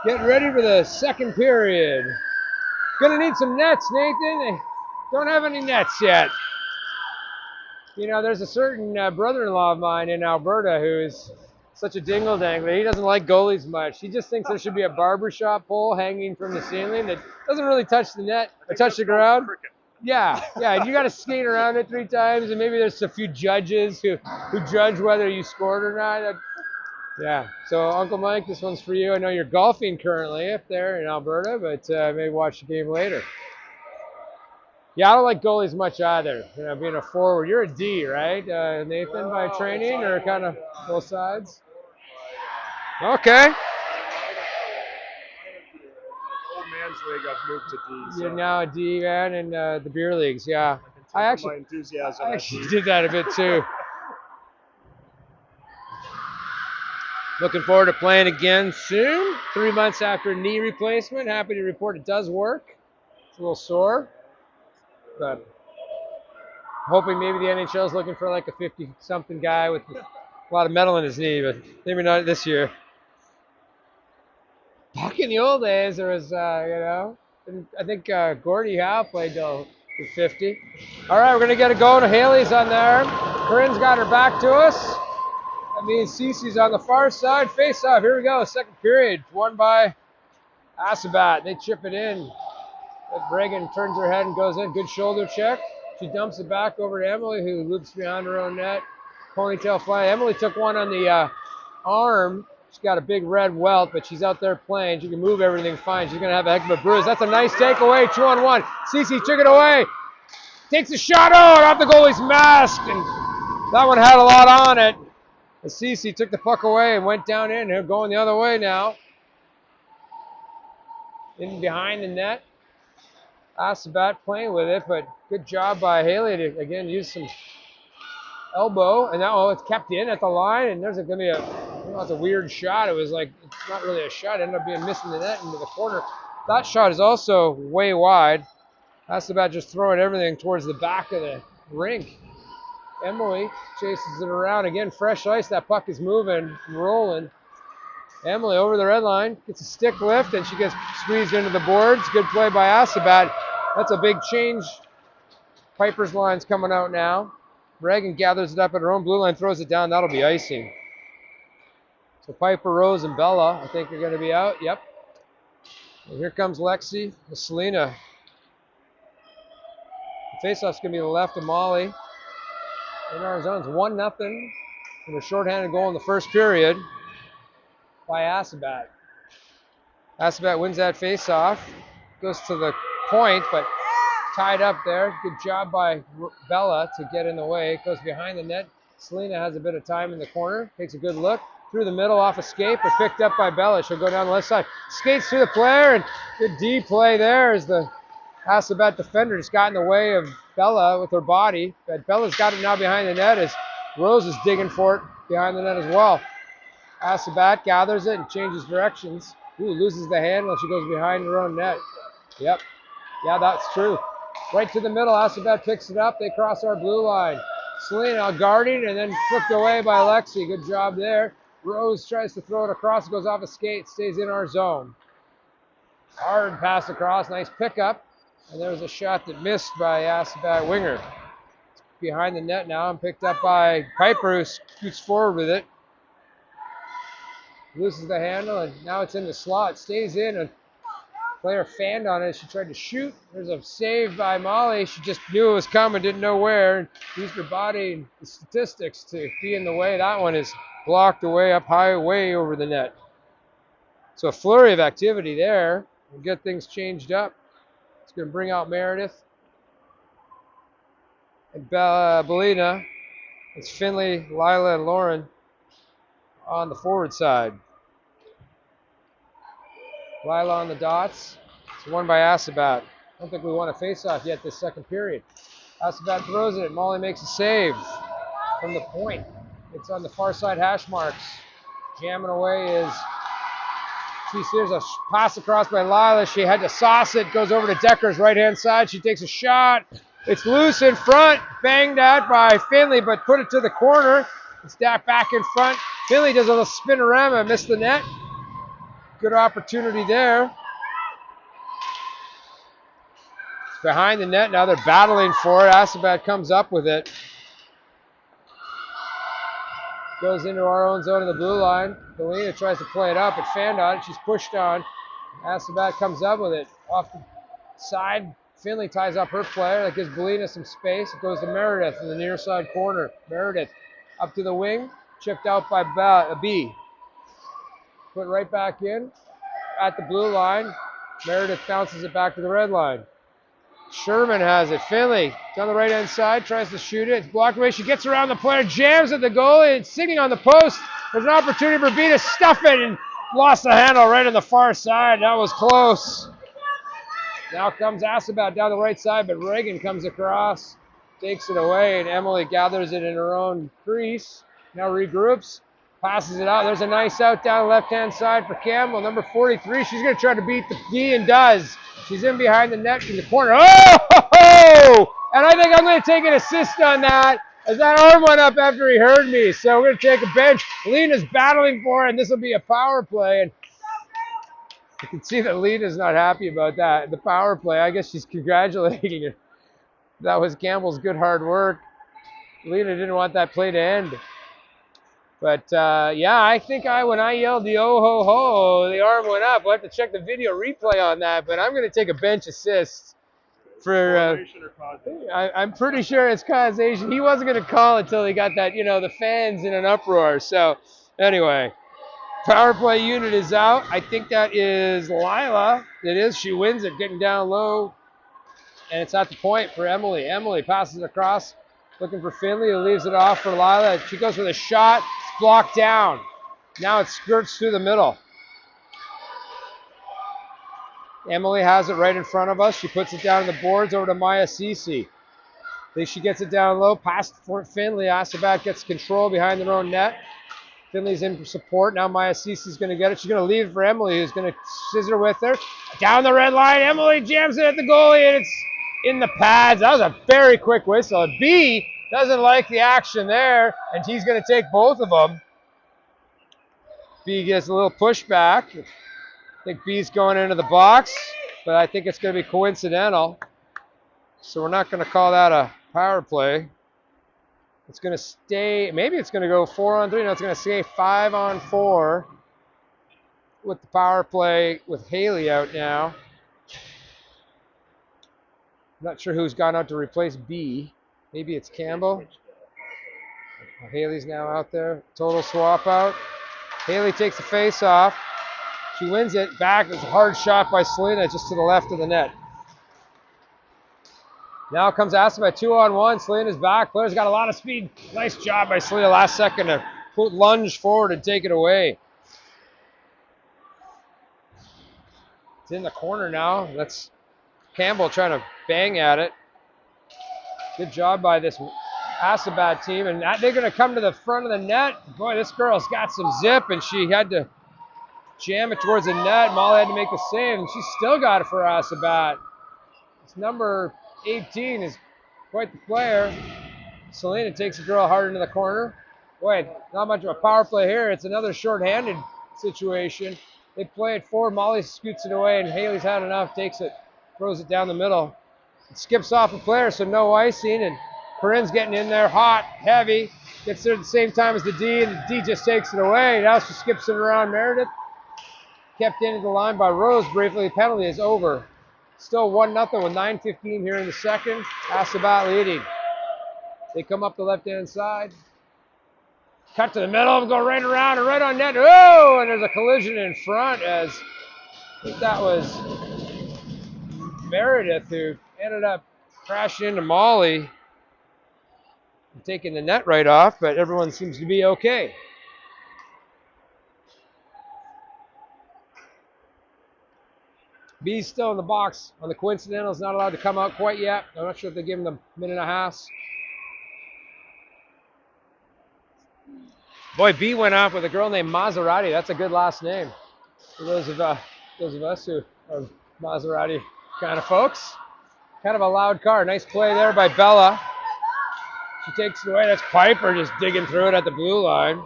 Getting ready for the second period. Gonna need some nets, Nathan. They don't have any nets yet. You know, there's a certain brother-in-law of mine in Alberta who is such a dingle-dangler. He doesn't like goalies much. He just thinks there should be a barbershop pole hanging from the ceiling that doesn't really touch the net or touch the ground. Yeah, yeah. You got to skate around it 3 times, and maybe there's a few judges who judge whether you scored or not. Yeah. So, Uncle Mike, this one's for you. I know you're golfing currently up there in Alberta, but maybe watch the game later. Yeah, I don't like goalies much either. You know, being a forward, you're a D, right, Nathan, by training, or kind of both sides? Okay. Old man's league, I've moved to D. So You're now a D man in the beer leagues, yeah. I my actually enthusiasm. did that a bit too. Looking forward to playing again soon. 3 months after knee replacement. Happy to report it does work. It's a little sore, but hoping maybe the NHL is looking for like a 50-something guy with a lot of metal in his knee, but maybe not this year. Back in the old days, there was, I think Gordie Howe played till 50. All right, we're going to get a go to Haley's on there. Corinne's got her back to us. That means Cece's on the far side. Face off. Here we go. Second period. Won by Assabet. They chip it in. Bregan turns her head and goes in. Good shoulder check. She dumps it back over to Emily, who loops behind her own net. Ponytail fly. Emily took one on the arm. She's got a big red welt, but she's out there playing. She can move everything fine. She's going to have a heck of a bruise. That's a nice takeaway. 2-on-1. Cece took it away. Takes a shot off the goalie's mask, and that one had a lot on it. And Cece took the puck away and went down in. They're going the other way now. In behind the net. Assabet playing with it, but good job by Haley to, again, use some elbow. And now it's kept in at the line, and there's going to be it's a weird shot. It was like, it's not really a shot. It ended up being missing the net into the corner. That shot is also way wide. Assabet just throwing everything towards the back of the rink. Emily chases it around. Again, fresh ice. That puck is moving, rolling. Emily over the red line, gets a stick lift, and she gets squeezed into the boards. Good play by Assabet. That's a big change. Piper's line's coming out now. Reagan gathers it up at her own blue line, throws it down. That'll be icing. So Piper, Rose, and Bella, I think, are going to be out. Yep. And here comes Lexi with Selena. The faceoff's going to be to the left of Molly. In our zones, 1-0 from a shorthanded goal in the first period by Assabet. Assabet wins that faceoff, goes to the point, but tied up there. Good job by Bella to get in the way. It goes behind the net. Selena has a bit of time in the corner, takes a good look. Through the middle off a skate, but picked up by Bella. She'll go down the left side. Skates through the player, and good D play there as the Assabet defender just got in the way of Bella with her body. But Bella's got it now behind the net as Rose is digging for it behind the net as well. Assabet gathers it and changes directions. Ooh, loses the handle. She goes behind her own net. Yep. Yeah, that's true. Right to the middle. Assabet picks it up. They cross our blue line. Selena guarding and then flipped away by Lexi. Good job there. Rose tries to throw it across. It goes off a skate. Stays in our zone. Hard pass across. Nice pickup. And there was a shot that missed by Assabet winger. It's behind the net now and picked up by Piper, who scoots forward with it. Loses the handle, and now it's in the slot. Stays in, and player fanned on it. She tried to shoot. There's a save by Molly. She just knew it was coming, didn't know where, and used her body and the statistics to be in the way. That one is blocked away up high, way over the net. So a flurry of activity there. We'll get things changed up. It's going to bring out Meredith and Belina. It's Finley, Lila, and Lauren on the forward side. Lila on the dots. It's won by Assabet. I don't think we won a face-off yet this second period. Assabet throws it. Molly makes a save from the point. It's on the far side hash marks. Jamming away is there's a pass across by Lila. She had to sauce it. Goes over to Decker's right-hand side. She takes a shot. It's loose in front, banged at by Finley, but put it to the corner. It's back in front. Finley does a little spinorama, missed the net. Good opportunity there. It's behind the net, now they're battling for it. Assabet comes up with it. Goes into our own zone in the blue line. Galena tries to play it up, but fanned on it. She's pushed on. Assabet comes up with it. Off the side, Finley ties up her player. That gives Galena some space. It goes to Meredith in the near side corner. Meredith up to the wing. Chipped out by B. Put right back in at the blue line. Meredith bounces it back to the red line. Sherman has it. Finley down the right-hand side, tries to shoot it. It's blocked away. She gets around the player, jams at the goalie. It's sitting on the post. There's an opportunity for B to stuff it and lost the handle right on the far side. That was close. Now comes Assabet down the right side, but Reagan comes across, takes it away, and Emily gathers it in her own crease. Now regroups, passes it out. There's a nice out down the left-hand side for Campbell, number 43. She's going to try to beat the D and does. She's in behind the net in the corner. Oh! And I think I'm going to take an assist on that, as that arm went up after he heard me. So we're going to take a bench. Lena's battling for it, and this will be a power play. And you can see that Lena's not happy about that. The power play, I guess she's congratulating it. That was Campbell's good hard work. Lena didn't want that play to end. But, yeah, I think when I yelled the oh ho ho, the arm went up. We'll have to check the video replay on that, but I'm going to take a bench assist for, I'm pretty sure it's causation. He wasn't going to call until he got that, the fans in an uproar. So, anyway, power play unit is out. I think that is Lila. It is. She wins it, getting down low, and it's at the point for Emily. Emily passes it across, looking for Finley, who leaves it off for Lila. She goes with a shot. Blocked down. Now it skirts through the middle. Emily has it right in front of us. She puts it down on the boards over to Maya Cece. Then she gets it down low, past Finley. Assabet gets control behind their own net. Finley's in for support. Now Maya Cece's going to get it. She's going to leave it for Emily, who's going to scissor with her. Down the red line. Emily jams it at the goalie, and it's in the pads. That was a very quick whistle. B doesn't like the action there, and he's going to take both of them. B gets a little pushback. I think B's going into the box, but I think it's going to be coincidental. So we're not going to call that a power play. It's going to stay, maybe it's going to go 4-on-3. No, it's going to stay 5-on-4 with the power play with Haley out now. I'm not sure who's gone out to replace B. Maybe it's Campbell. Haley's now out there. Total swap out. Haley takes the face off. She wins it back. It's a hard shot by Selena just to the left of the net. Now comes Assabet 2-on-1. Selena's back. Player's got a lot of speed. Nice job by Selena last second to lunge forward and take it away. It's in the corner now. That's Campbell trying to bang at it. Good job by this Assabet team. And they're going to come to the front of the net. Boy, this girl's got some zip, and she had to jam it towards the net. Molly had to make the save, and she still got it for Assabet. It's number 18 is quite the player. Selena takes the girl hard into the corner. Boy, not much of a power play here. It's another short-handed situation. They play it forward. Molly scoots it away, and Haley's had enough, takes it, throws it down the middle. It skips off a player, so no icing, and Corinne's getting in there hot, heavy, gets there at the same time as the D, and the D just takes it away. Now she skips it around Meredith. Kept into the line by Rose briefly. The penalty is over. Still 1-0 with 9:15 here in the second. Assabet leading. They come up the left-hand side. Cut to the middle, go right around and right on net. Oh, and there's a collision in front as I think that was Meredith who ended up crashing into Molly and taking the net right off, but everyone seems to be okay. B's still in the box on the coincidentals, not allowed to come out quite yet. I'm not sure if they give him the minute and a half. Boy, B went off with a girl named Maserati. That's a good last name for those of us who are Maserati kind of folks. Kind of a loud car. Nice play there by Bella. She takes it away. That's Piper just digging through it at the blue line.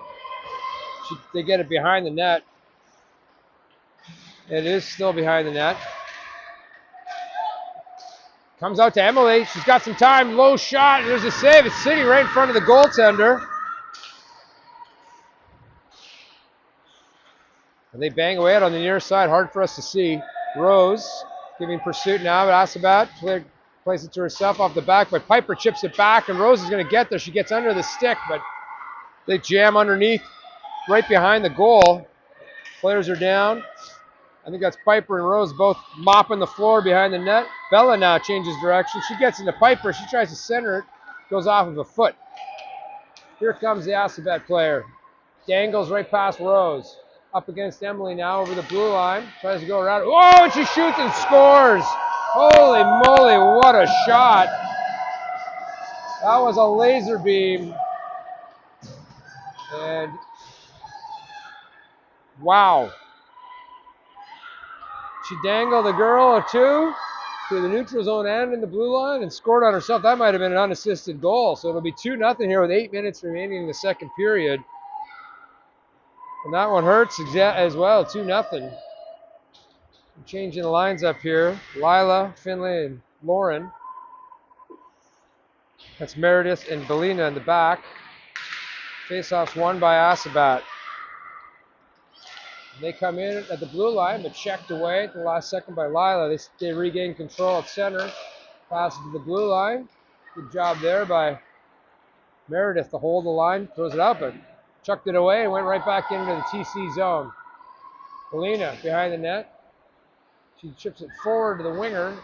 They get it behind the net. It is still behind the net. Comes out to Emily. She's got some time. Low shot. There's a save. It's sitting right in front of the goaltender. And they bang away it on the near side. Hard for us to see. Rose giving pursuit now, but Assabet plays it to herself off the back, but Piper chips it back, and Rose is going to get there. She gets under the stick, but they jam underneath right behind the goal. Players are down. I think that's Piper and Rose both mopping the floor behind the net. Bella now changes direction. She gets into Piper. She tries to center it. Goes off of a foot. Here comes the Assabet player. Dangles right past Rose. Up against Emily now over the blue line. Tries to go around. Oh, and she shoots and scores. Holy moly, what a shot. That was a laser beam. And wow. She dangled a girl or two to the neutral zone and in the blue line and scored on herself. That might have been an unassisted goal. So it'll be 2-0 here with 8 minutes remaining in the second period. And that one hurts as well, 2-0. I'm changing the lines up here. Lila, Finley, and Lauren. That's Meredith and Belina in the back. Face-offs won by Assabet. They come in at the blue line, but checked away at the last second by Lila. They regain control at center. Pass it to the blue line. Good job there by Meredith to hold the line. Throws it out, but chucked it away and went right back into the TC zone. Belina behind the net. She chips it forward to the winger.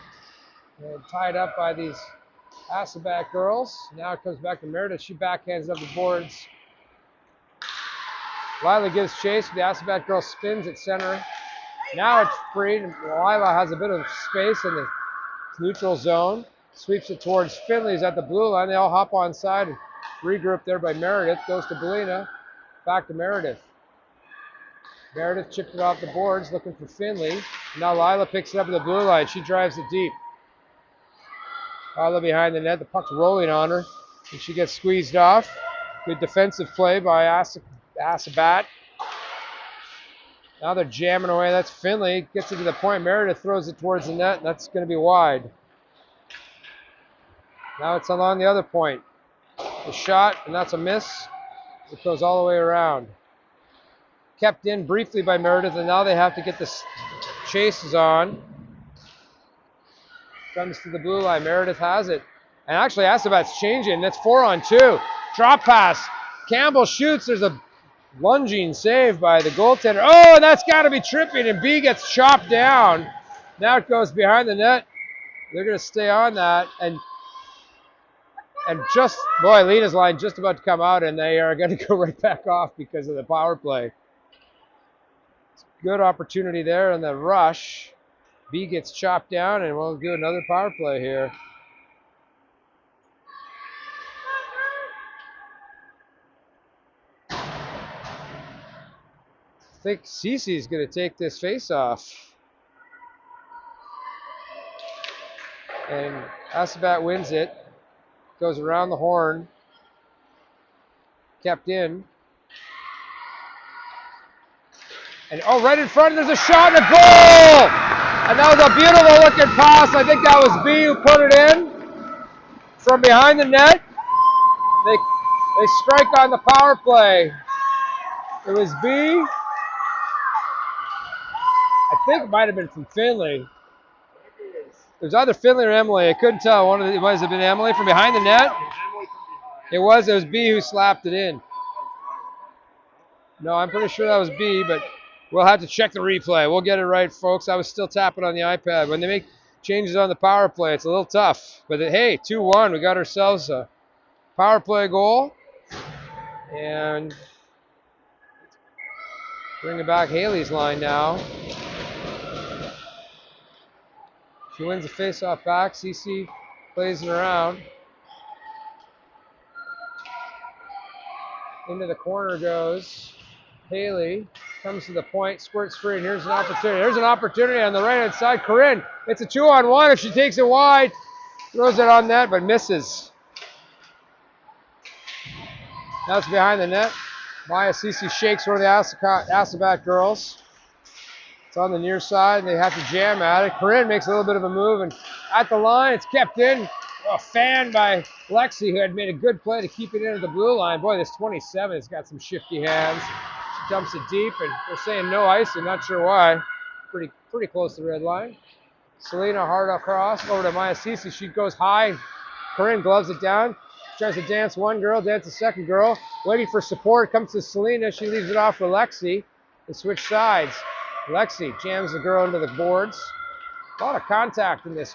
And tied up by these Assabet girls. Now it comes back to Meredith. She backhands up the boards. Lila gives chase. The Assabet girl spins at center. Now it's free. Lila has a bit of space in the neutral zone. Sweeps it towards Finley's at the blue line. They all hop on side and regroup there by Meredith. Goes to Belina. Back to Meredith. Meredith chipped it off the boards looking for Finley. Now Lila picks it up at the blue line. She drives it deep. Lila behind the net. The puck's rolling on her. And she gets squeezed off. Good defensive play by Assabet. Now they're jamming away. That's Finley. Gets it to the point. Meredith throws it towards the net. That's going to be wide. Now it's along the other point. The shot, and that's a miss. It goes all the way around. Kept in briefly by Meredith, and now they have to get the chases on. Comes to the blue line. Meredith has it. And actually, Assabet's changing. That's 4-on-2. Drop pass. Campbell shoots. There's a lunging save by the goaltender. Oh, and that's got to be tripping, and B gets chopped down. Now it goes behind the net. They're going to stay on that. And just, boy, Lena's line just about to come out, and they are going to go right back off because of the power play. Good opportunity there in the rush. B gets chopped down, and we'll do another power play here. I think Cece's going to take this face-off. And Assabet wins it. Goes around the horn. Kept in. And oh, right in front, there's a shot and a goal! And that was a beautiful looking pass. I think that was B who put it in from behind the net. They strike on the power play. It was B. I think it might have been from Finley. It was either Finley or Emily. I couldn't tell. It might have been Emily from behind the net. It was B who slapped it in. No, I'm pretty sure that was B, but we'll have to check the replay. We'll get it right, folks. I was still tapping on the iPad. When they make changes on the power play, it's a little tough. But hey, 2-1. We got ourselves a power play goal. And bringing back Haley's line now. She wins the face-off back. Cece plays it around. Into the corner goes Haley. Comes to the point, squirts free, and here's an opportunity. There's an opportunity on the right-hand side. Corinne, it's a 2-on-1 if she takes it wide. Throws it on net, but misses. That's behind the net. Maya Cece shakes for the Assabet girls. It's on the near side. They have to jam at it. Corinne makes a little bit of a move, and at the line, it's kept in. A fan by Lexi, who had made a good play to keep it into the blue line. Boy, this 27 has got some shifty hands. She dumps it deep, and they're saying no icing. Not sure why. Pretty close to the red line. Selena hard across over to Maya Cece. She goes high. Corinne gloves it down. Tries to dance one girl, dance the second girl. Waiting for support. Comes to Selena. She leaves it off for Lexi. They switch sides. Lexi jams the girl into the boards. A lot of contact in this.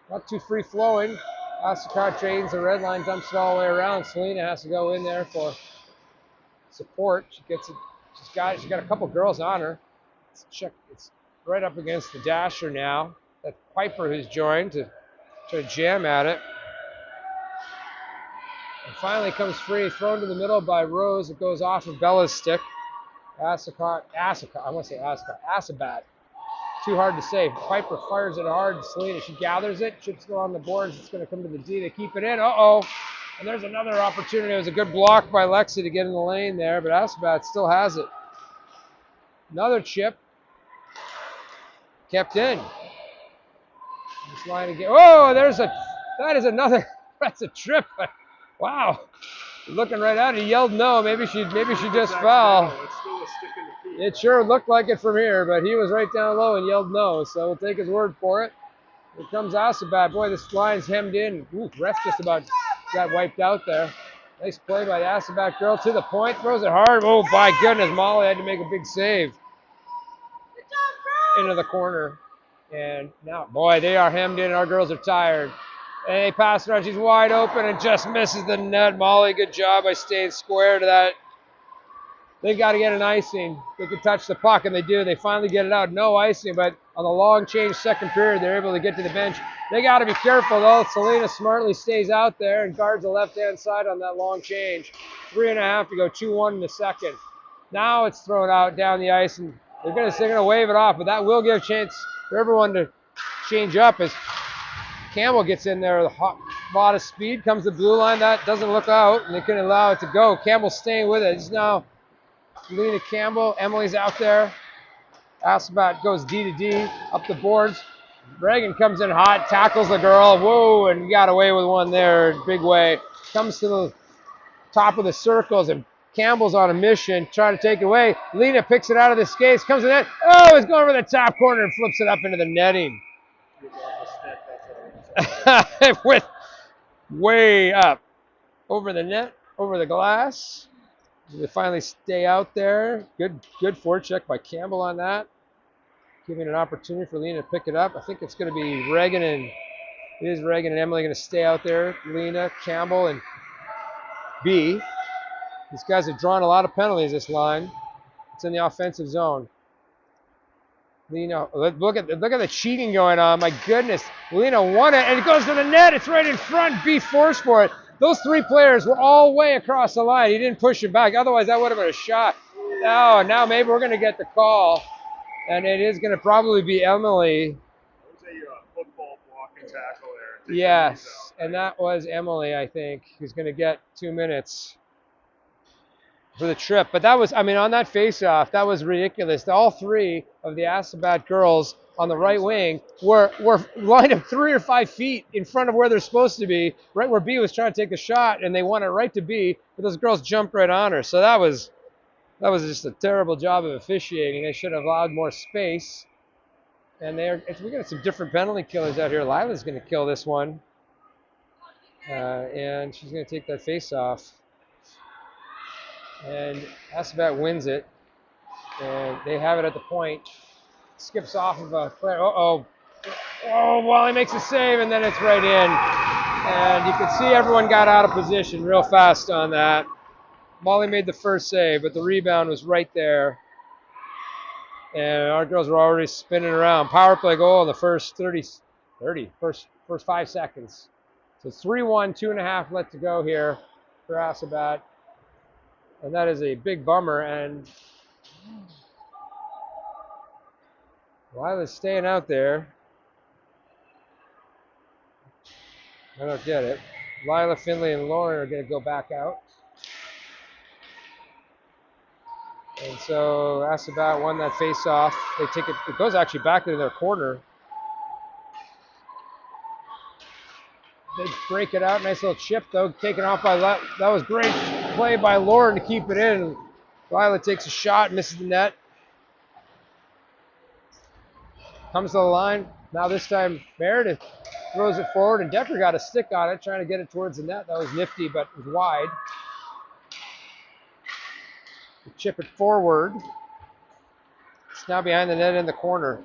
Not too free flowing. Assabet trains the red line, dumps it all the way around. Selena has to go in there for support. She gets it. She's got a couple girls on her. It's right up against the dasher now. That Piper who's joined to try to jam at it. And finally comes free, thrown to the middle by Rose. It goes off of Bella's stick. Assabet. Too hard to say. Piper fires it hard. Selena, she gathers it. Chips go on the boards. It's going to come to the D. They keep it in. Uh-oh. And there's another opportunity. It was a good block by Lexi to get in the lane there, but Assabet still has it. Another chip. Kept in. This line again. Oh, that is another, that's a trip. Wow. Looking right at it, he yelled no. Maybe she just fell. It sure looked like it from here, but he was right down low and yelled no, so we'll take his word for it. Here comes Assabet. Boy, this line's hemmed in. Ooh, ref just about got wiped out there. Nice play by the Assabet girl to the point. Throws it hard. Oh, my goodness. Molly had to make a big save. Into the corner. And now, boy, they are hemmed in. Our girls are tired. And they pass it on. She's wide open and just misses the net. Molly, good job by staying square to that. They've got to get an icing. They can touch the puck, and they do. They finally get it out. No icing, but on the long change second period, they're able to get to the bench. They got to be careful, though. Selena smartly stays out there and guards the left-hand side on that long change. 3.5 to go, 2-1 in the second. Now it's thrown out down the ice, and they're going to wave it off, but that will give a chance for everyone to change up as Campbell gets in there with a lot of speed. Comes the blue line. That doesn't look out, and they couldn't allow it to go. Campbell's staying with it. It's now Lena Campbell. Emily's out there. Assabet goes D to D up the boards. Reagan comes in hot, tackles the girl. Whoa, and got away with one there. Big way. Comes to the top of the circles, and Campbell's on a mission, trying to take it away. Lena picks it out of the skates, comes to the net. Oh, it's going over the top corner and flips it up into the netting. With way up. Over the net, over the glass. They finally stay out there. Good forecheck by Campbell on that. Giving an opportunity for Lena to pick it up. I think it's going to be Reagan and Emily going to stay out there. Lena, Campbell, and B. These guys have drawn a lot of penalties this line. It's in the offensive zone. Lena, look at the cheating going on. My goodness. Lena won it, and it goes to the net. It's right in front. B forced for it. Those three players were all way across the line. He didn't push it back. Otherwise, that would have been a shot. Now maybe we're going to get the call, and it is going to probably be Emily. That was a football blocking tackle there. Yes, and that was Emily, I think, who's going to get 2 minutes for the trip. But that was, I mean, on that face-off, that was ridiculous. All three of the Assabet girls on the right wing were lined up 3 or 5 feet in front of where they're supposed to be, right where B was trying to take a shot, and they won it right to B, but those girls jumped right on her. So that was just a terrible job of officiating. They should have allowed more space. And we got some different penalty killers out here. Lila's going to kill this one, and she's going to take that face-off. And Assabet wins it, and they have it at the point. Skips off of a player. Oh, Wally makes a save, and then it's right in. And you can see everyone got out of position real fast on that. Molly made the first save, but the rebound was right there. And our girls were already spinning around. Power play goal in the first first 5 seconds. So 3-1, 2.5 left to go here for Assabet. And that is a big bummer. And Lila's staying out there. I don't get it. Lila, Finley, and Lauren are going to go back out. And so Assabet won that face-off. They take it. It goes actually back into their corner. They break it out. Nice little chip, though, taken off by that was great play by Lauren to keep it in. Lila takes a shot, misses the net. Comes to the line. Now this time Meredith throws it forward, and Decker got a stick on it, trying to get it towards the net. That was nifty, but it was wide. They chip it forward. It's now behind the net in the corner.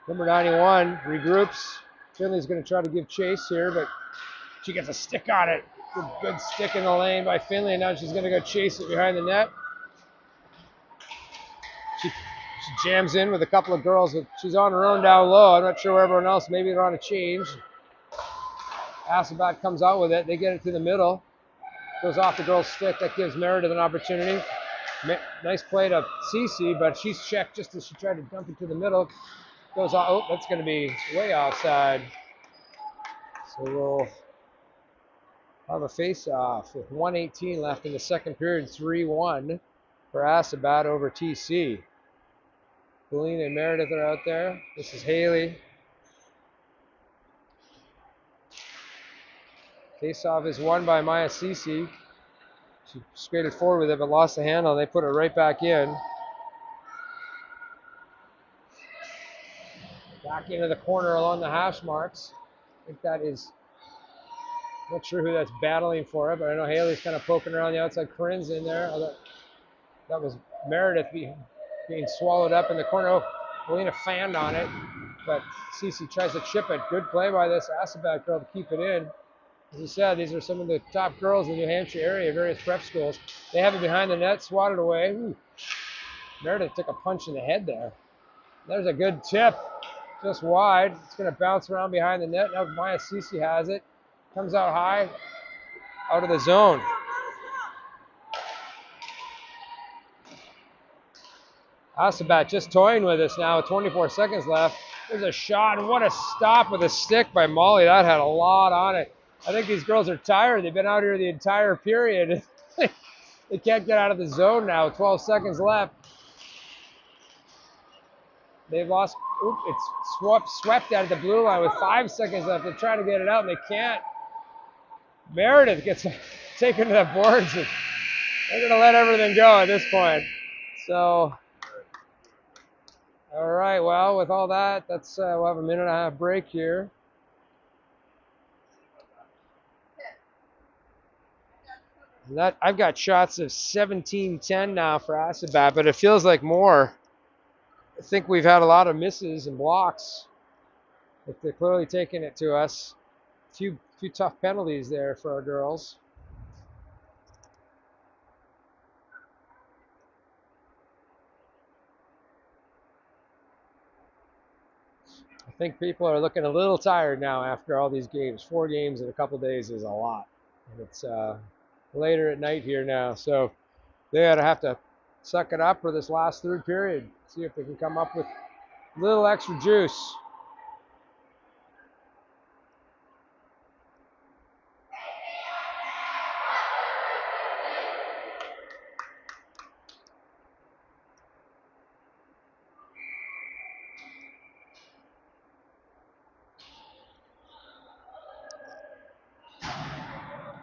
Number 91 regroups. Finley's going to try to give chase here, but she gets a stick on it. Good stick in the lane by Finley, and now she's going to go chase it behind the net. She jams in with a couple of girls. She's on her own down low. I'm not sure where everyone else. Maybe they're on a change. Assabet comes out with it. They get it to the middle. Goes off the girl's stick. That gives Meredith an opportunity. Nice play to Cece, but she's checked just as she tried to dump it to the middle. Goes off. Oh, that's going to be way offside. So we'll have a face-off with 1:18 left in the second period. 3-1 for Assabet over TC. Colleen and Meredith are out there. This is Haley. Face-off is won by Maya Cece. She skated forward with it, but lost the handle. They put it right back in. Back into the corner along the hash marks. I think that is, not sure who that's battling for it, but I know Haley's kind of poking around the outside. Corinne's in there. That was Meredith being swallowed up in the corner. Oh, Melina fanned on it, but Cece tries to chip it. Good play by this Assabet girl to keep it in. As you said, these are some of the top girls in the New Hampshire area, various prep schools. They have it behind the net, swatted away. Ooh. Meredith took a punch in the head there. There's a good tip, just wide. It's going to bounce around behind the net. Now Maya Cece has it. Comes out high, out of the zone. Assabet just toying with us now with 24 seconds left. There's a shot, and what a stop with a stick by Molly. That had a lot on it. I think these girls are tired. They've been out here the entire period. They can't get out of the zone now. 12 seconds left. They've lost. Oop, it's swept out of the blue line with 5 seconds left. They're trying to get it out, and they can't. Meredith gets taken to the boards. And they're going to let everything go at this point. So, all right. Well, with all that, we'll have a minute and a half break here. I've got shots of 17-10 now for Assabet, but it feels like more. I think we've had a lot of misses and blocks. But they're clearly taking it to us. A few tough penalties there for our girls. I think people are looking a little tired now after all these games. 4 games in a couple days is a lot. And it's later at night here now, so they have to suck it up for this last third period. See if they can come up with a little extra juice.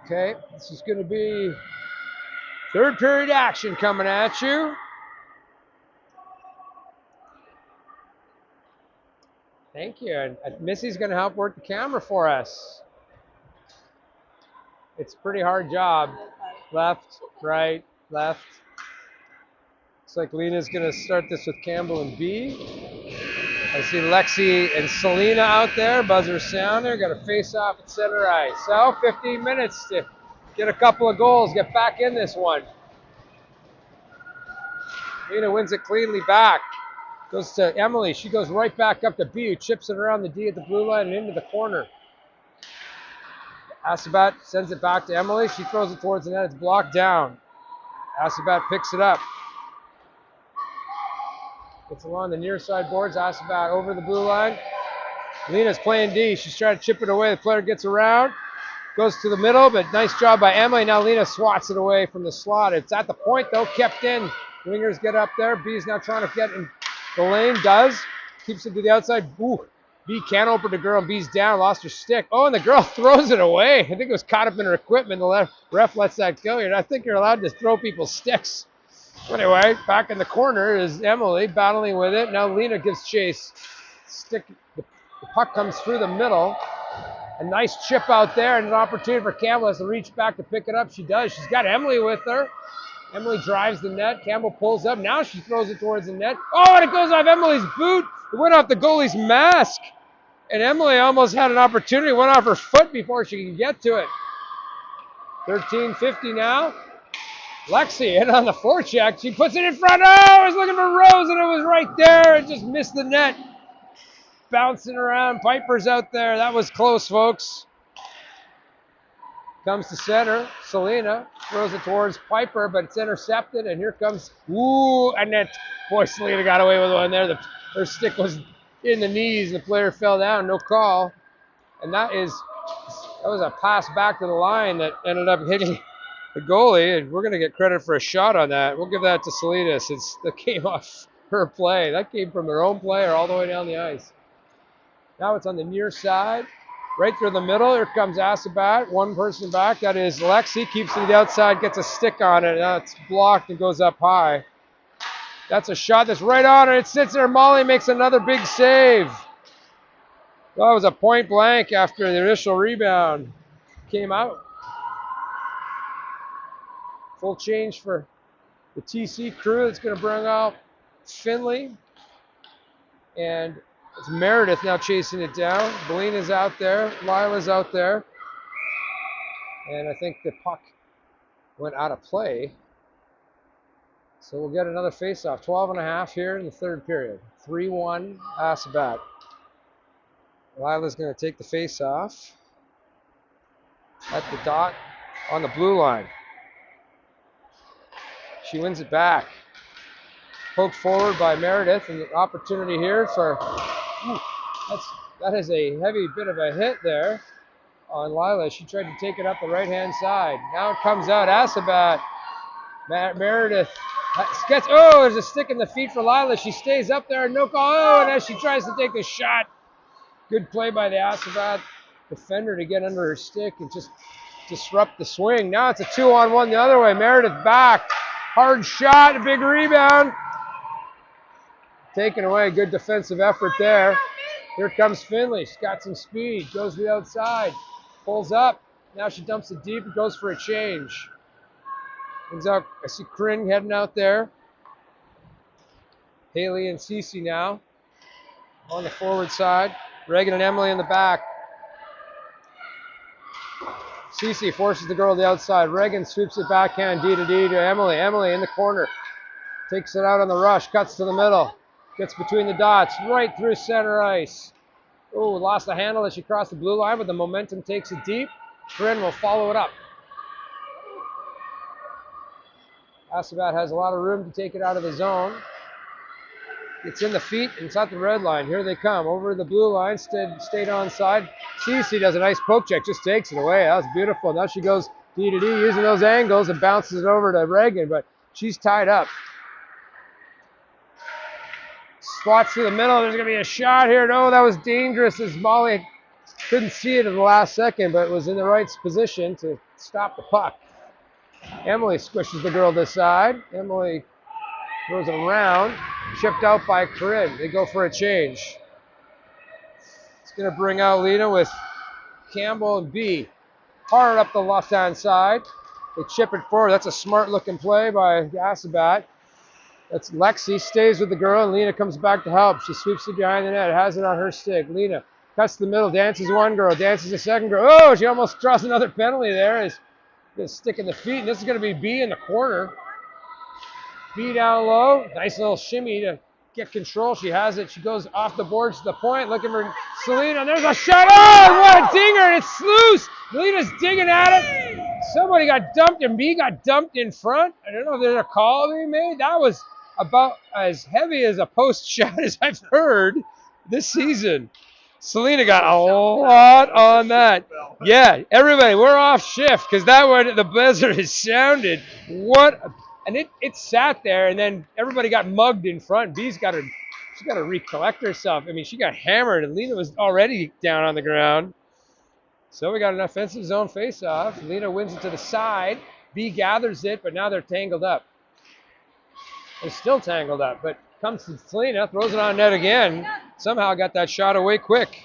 Okay, this is going to be third period action coming at you. Thank you. And Missy's going to help work the camera for us. It's a pretty hard job. Left, right, left. Looks like Lena's going to start this with Campbell and B. I see Lexi and Selena out there. Buzzer sounder. Got a face-off at center ice. So 15 minutes to get a couple of goals. Get back in this one. Lena wins it cleanly back. Goes to Emily. She goes right back up to B, who chips it around the D at the blue line and into the corner. Assabet sends it back to Emily. She throws it towards the net. It's blocked down. Assabet picks it up. Gets along the near side boards. Assabet over the blue line. Lena's playing D. She's trying to chip it away. The player gets around, goes to the middle, but nice job by Emily. Now Lena swats it away from the slot. It's at the point, though, kept in. Wingers get up there. B's now trying to get in the lane. Does. Keeps it to the outside. Ooh. B can't open the girl, and B's down, lost her stick. Oh, and the girl throws it away. I think it was caught up in her equipment. The ref lets that go. I think you're allowed to throw people's sticks. Anyway, back in the corner is Emily battling with it. Now Lena gives chase. The puck comes through the middle. A nice chip out there, and an opportunity for Campbell has to reach back to pick it up. She does. She's got Emily with her. Emily drives the net. Campbell pulls up. Now she throws it towards the net. Oh, and it goes off Emily's boot. It went off the goalie's mask. And Emily almost had an opportunity. Went off her foot before she could get to it. 13:50 now. Lexi in on the forecheck. She puts it in front. Oh, I was looking for Rose, and it was right there. It just missed the net. Bouncing around. Piper's out there. That was close, folks. Comes to center. Selena throws it towards Piper, but it's intercepted. And here comes, and then, boy, Selena got away with one there. Her stick was in the knees. The player fell down. No call. And that was a pass back to the line that ended up hitting the goalie. And we're going to get credit for a shot on that. We'll give that to Selena since that came off her play. That came from her own player all the way down the ice. Now it's on the near side. Right through the middle, here comes Assabet. One person back, that is Lexi. Keeps it to the outside, gets a stick on it. Now it's blocked and goes up high. That's a shot that's right on it. It sits there. Molly makes another big save. That was a point blank after the initial rebound came out. Full change for the TC crew. That's going to bring out Finley. And it's Meredith now chasing it down. Belina's out there. Lila's out there. And I think the puck went out of play. So we'll get another face-off. 12.5 here in the third period. 3-1 Assabet. Lila's going to take the face-off at the dot on the blue line. She wins it back. Poked forward by Meredith, and the opportunity here for, that is a heavy bit of a hit there on Lila. She tried to take it up the right-hand side. Now it comes out, Assabet. Meredith gets, there's a stick in the feet for Lila. She stays up there, no call, and as she tries to take the shot, good play by the Assabet defender to get under her stick and just disrupt the swing. Now it's a 2-on-1 the other way. Meredith back, hard shot, a big rebound. Taken away, good defensive effort there. Here comes Finley. She's got some speed. Goes to the outside. Pulls up. Now she dumps it deep and goes for a change. Comes out. I see Corinne heading out there. Haley and Cece now on the forward side. Reagan and Emily in the back. Cece forces the girl to the outside. Reagan sweeps it backhand D to Emily. Emily in the corner. Takes it out on the rush. Cuts to the middle. Gets between the dots, right through center ice. Oh, lost the handle as she crossed the blue line, but the momentum takes it deep. Corinne will follow it up. Assabet has a lot of room to take it out of the zone. It's in the feet, and it's at the red line. Here they come, over the blue line, stayed onside. Cece does a nice poke check, just takes it away. That was beautiful. Now she goes D to D, using those angles and bounces it over to Reagan, but she's tied up. Spots to the middle. There's going to be a shot here. No, that was dangerous as Molly couldn't see it in the last second, but was in the right position to stop the puck. Emily squishes the girl to the side. Emily throws it around. Chipped out by Corinne. They go for a change. It's going to bring out Lena with Campbell and B. Hard up the left-hand side. They chip it forward. That's a smart-looking play by Assabet. That's Lexi, stays with the girl, and Lena comes back to help. She sweeps it behind the net, has it on her stick. Lena cuts the middle, dances one girl, dances the second girl. Oh, she almost draws another penalty there. Is going to stick in the feet, and this is going to be B in the corner. B down low, nice little shimmy to get control. She has it. She goes off the boards to the point, looking for Selena, and there's a shot. Oh, what a dinger, and it's loose. Lena's digging at it. Somebody got dumped, and B got dumped in front. I don't know if there's a call being made. That was about as heavy as a post shot as I've heard this season. Selena got a lot on that. Yeah, everybody, we're off shift because that one, the buzzer has sounded. What? And it sat there, and then everybody got mugged in front. She's got to recollect herself. I mean, she got hammered, and Lena was already down on the ground. So we got an offensive zone face-off. Lena wins it to the side. B gathers it, but now they're tangled up. They're still tangled up, but comes to Selena, throws it on net again. Somehow got that shot away quick.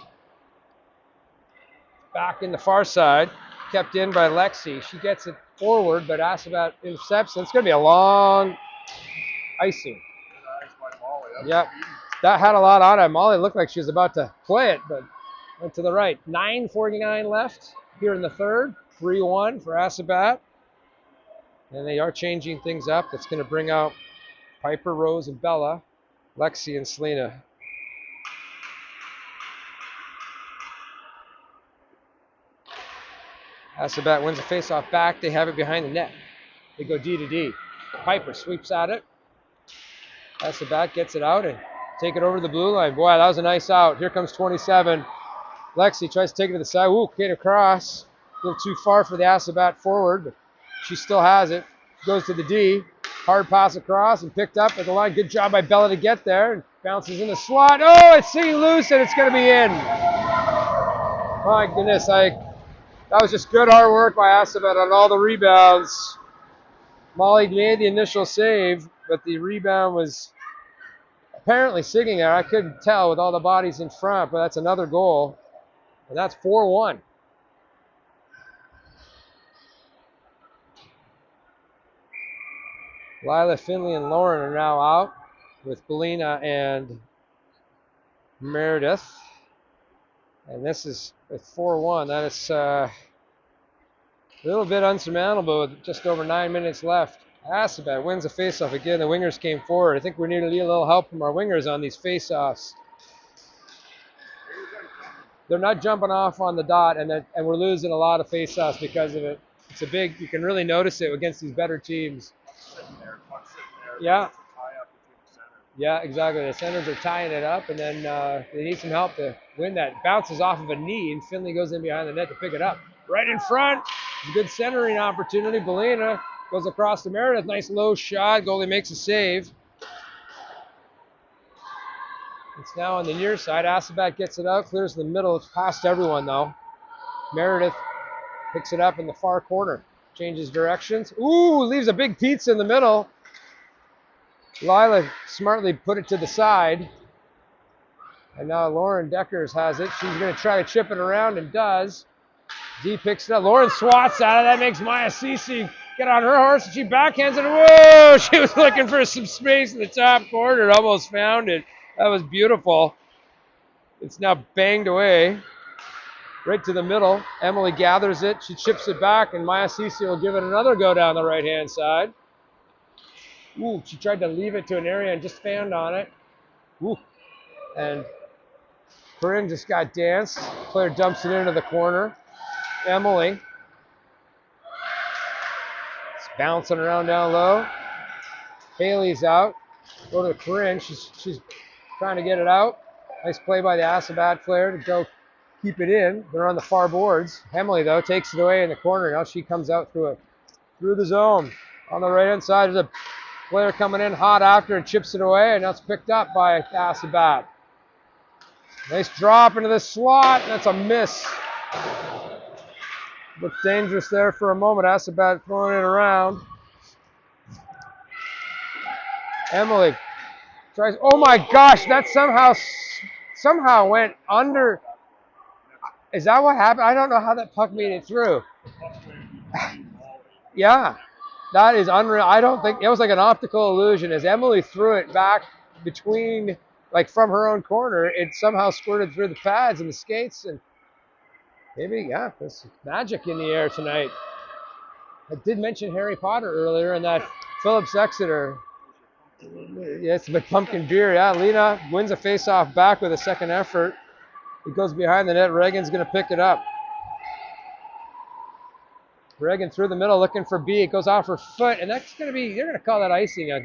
Back in the far side, kept in by Lexi. She gets it forward, but Assabet intercepts. And it's going to be a long icing. Yep, that had a lot on it. Molly looked like she was about to play it, but went to the right. 9:49 left here in the third. 3-1 for Assabet. And they are changing things up. That's going to bring out Piper, Rose, and Bella, Lexi, and Selena. Assabet wins the faceoff back. They have it behind the net. They go D to D. Piper sweeps at it. Assabet gets it out and take it over the blue line. Boy, that was a nice out. Here comes 27. Lexi tries to take it to the side. Ooh, get across. A little too far for the Assabet forward, but she still has it. Goes to the D. Hard pass across and picked up at the line. Good job by Bella to get there. And bounces in the slot. Oh, it's sitting loose and it's going to be in. My goodness, that was just good hard work by Assabet on all the rebounds. Molly made the initial save, but the rebound was apparently sitting there. I couldn't tell with all the bodies in front, but that's another goal. And that's 4-1. Lila, Finley, and Lauren are now out with Belina and Meredith. And this is with 4-1. That is a little bit unsurmountable with just over 9 minutes left. Assabet wins the faceoff again. The wingers came forward. I think we need a little help from our wingers on these faceoffs. They're not jumping off on the dot, and we're losing a lot of faceoffs because of it. It's a big, you can really notice it against these better teams. Yeah. Yeah, exactly. The centers are tying it up, and then they need some help to win that. Bounces off of a knee, and Finley goes in behind the net to pick it up. Right in front. Good centering opportunity. Belina goes across to Meredith. Nice low shot. Goalie makes a save. It's now on the near side. Assabet gets it out, clears the middle. It's past everyone, though. Meredith picks it up in the far corner. Changes directions. Ooh, leaves a big pizza in the middle. Lila smartly put it to the side. And now Lauren Deckers has it. She's going to try to chip it around and does. D picks it up. Lauren swats at it. That makes Maya Cece get on her horse, and she backhands it. Whoa! She was looking for some space in the top corner. Almost found it. That was beautiful. It's now banged away. Right to the middle. Emily gathers it. She chips it back, and Maya Cece will give it another go down the right-hand side. Ooh, she tried to leave it to an area and just found on it. Ooh. And Corinne just got danced. Player dumps it into the corner. Emily. It's bouncing around down low. Haley's out. Go to Corinne. She's trying to get it out. Nice play by the Assabet player to go keep it in. They're on the far boards. Emily, though, takes it away in the corner. Now she comes out through the zone. On the right-hand side, there's a player coming in hot after and chips it away, and that's picked up by Assabet. Nice drop into the slot. That's a miss. Looked dangerous there for a moment. Assabet throwing it around. Emily tries. Oh my gosh, that somehow went under. Is that what happened? I don't know how that puck made it through. Yeah, that is unreal. I don't think it was like an optical illusion. As Emily threw it back between, like from her own corner, it somehow squirted through the pads and the skates, and maybe, yeah, there's magic in the air tonight. I did mention Harry Potter earlier, and that Phillips Exeter. Yeah, it's a pumpkin beer. Yeah, Lena wins a face-off back with a second effort. It goes behind the net. Reagan's going to pick it up. Reagan through the middle looking for B. It goes off her foot, and that's going to be, they're going to call that icing. It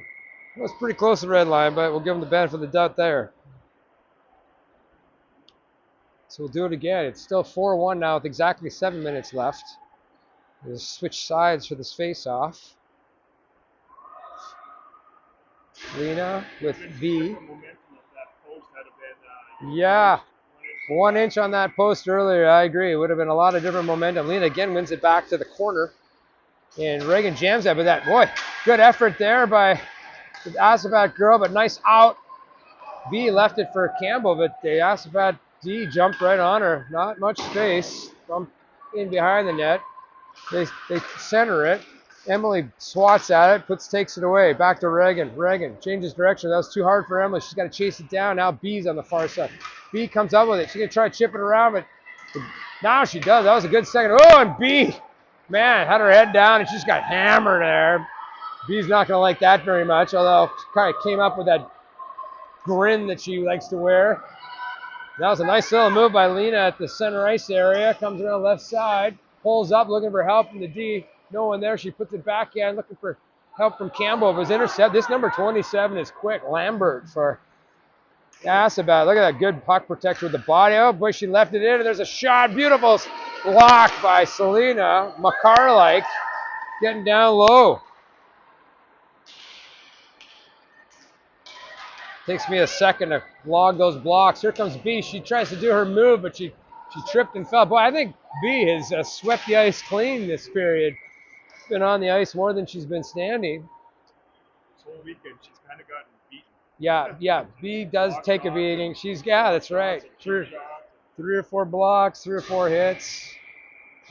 was pretty close to the red line, but we'll give them the benefit of the doubt there. So we'll do it again. It's still 4-1 now with exactly 7 minutes left. We'll switch sides for this face-off. Lena with B. Yeah, 1 inch on that post earlier. I agree. It would have been a lot of different momentum. Lena again wins it back to the corner. And Reagan jams that, but that, boy, good effort there by the Assabet girl, but nice out. B left it for Campbell, but the Assabet D jumped right on her. Not much space from in behind the net. They center it. Emily swats at it, takes it away. Back to Reagan. Reagan changes direction. That was too hard for Emily. She's got to chase it down. Now B's on the far side. B comes up with it. She's going to try to chip it around, but now she does. That was a good second. Oh, and B, man, had her head down, and she just got hammered there. B's not going to like that very much, although she kind of came up with that grin that she likes to wear. That was a nice little move by Lena at the center ice area. Comes around the left side, pulls up, looking for help from the D. No one there. She puts it back in, looking for help from Campbell. It was intercept. This number 27 is quick. Lambert for Assabet. Look at that good puck protection with the body. Oh, boy, she left it in, and there's a shot. Beautiful block by Selena. Makar-like, getting down low. Takes me a second to log those blocks. Here comes B. She tries to do her move, but she tripped and fell. Boy, I think B has swept the ice clean this period. Been on the ice more than she's been standing. This whole weekend, she's kind of gotten beaten. Yeah. B does take a beating. That's right. Three or four blocks, 3 or 4 hits.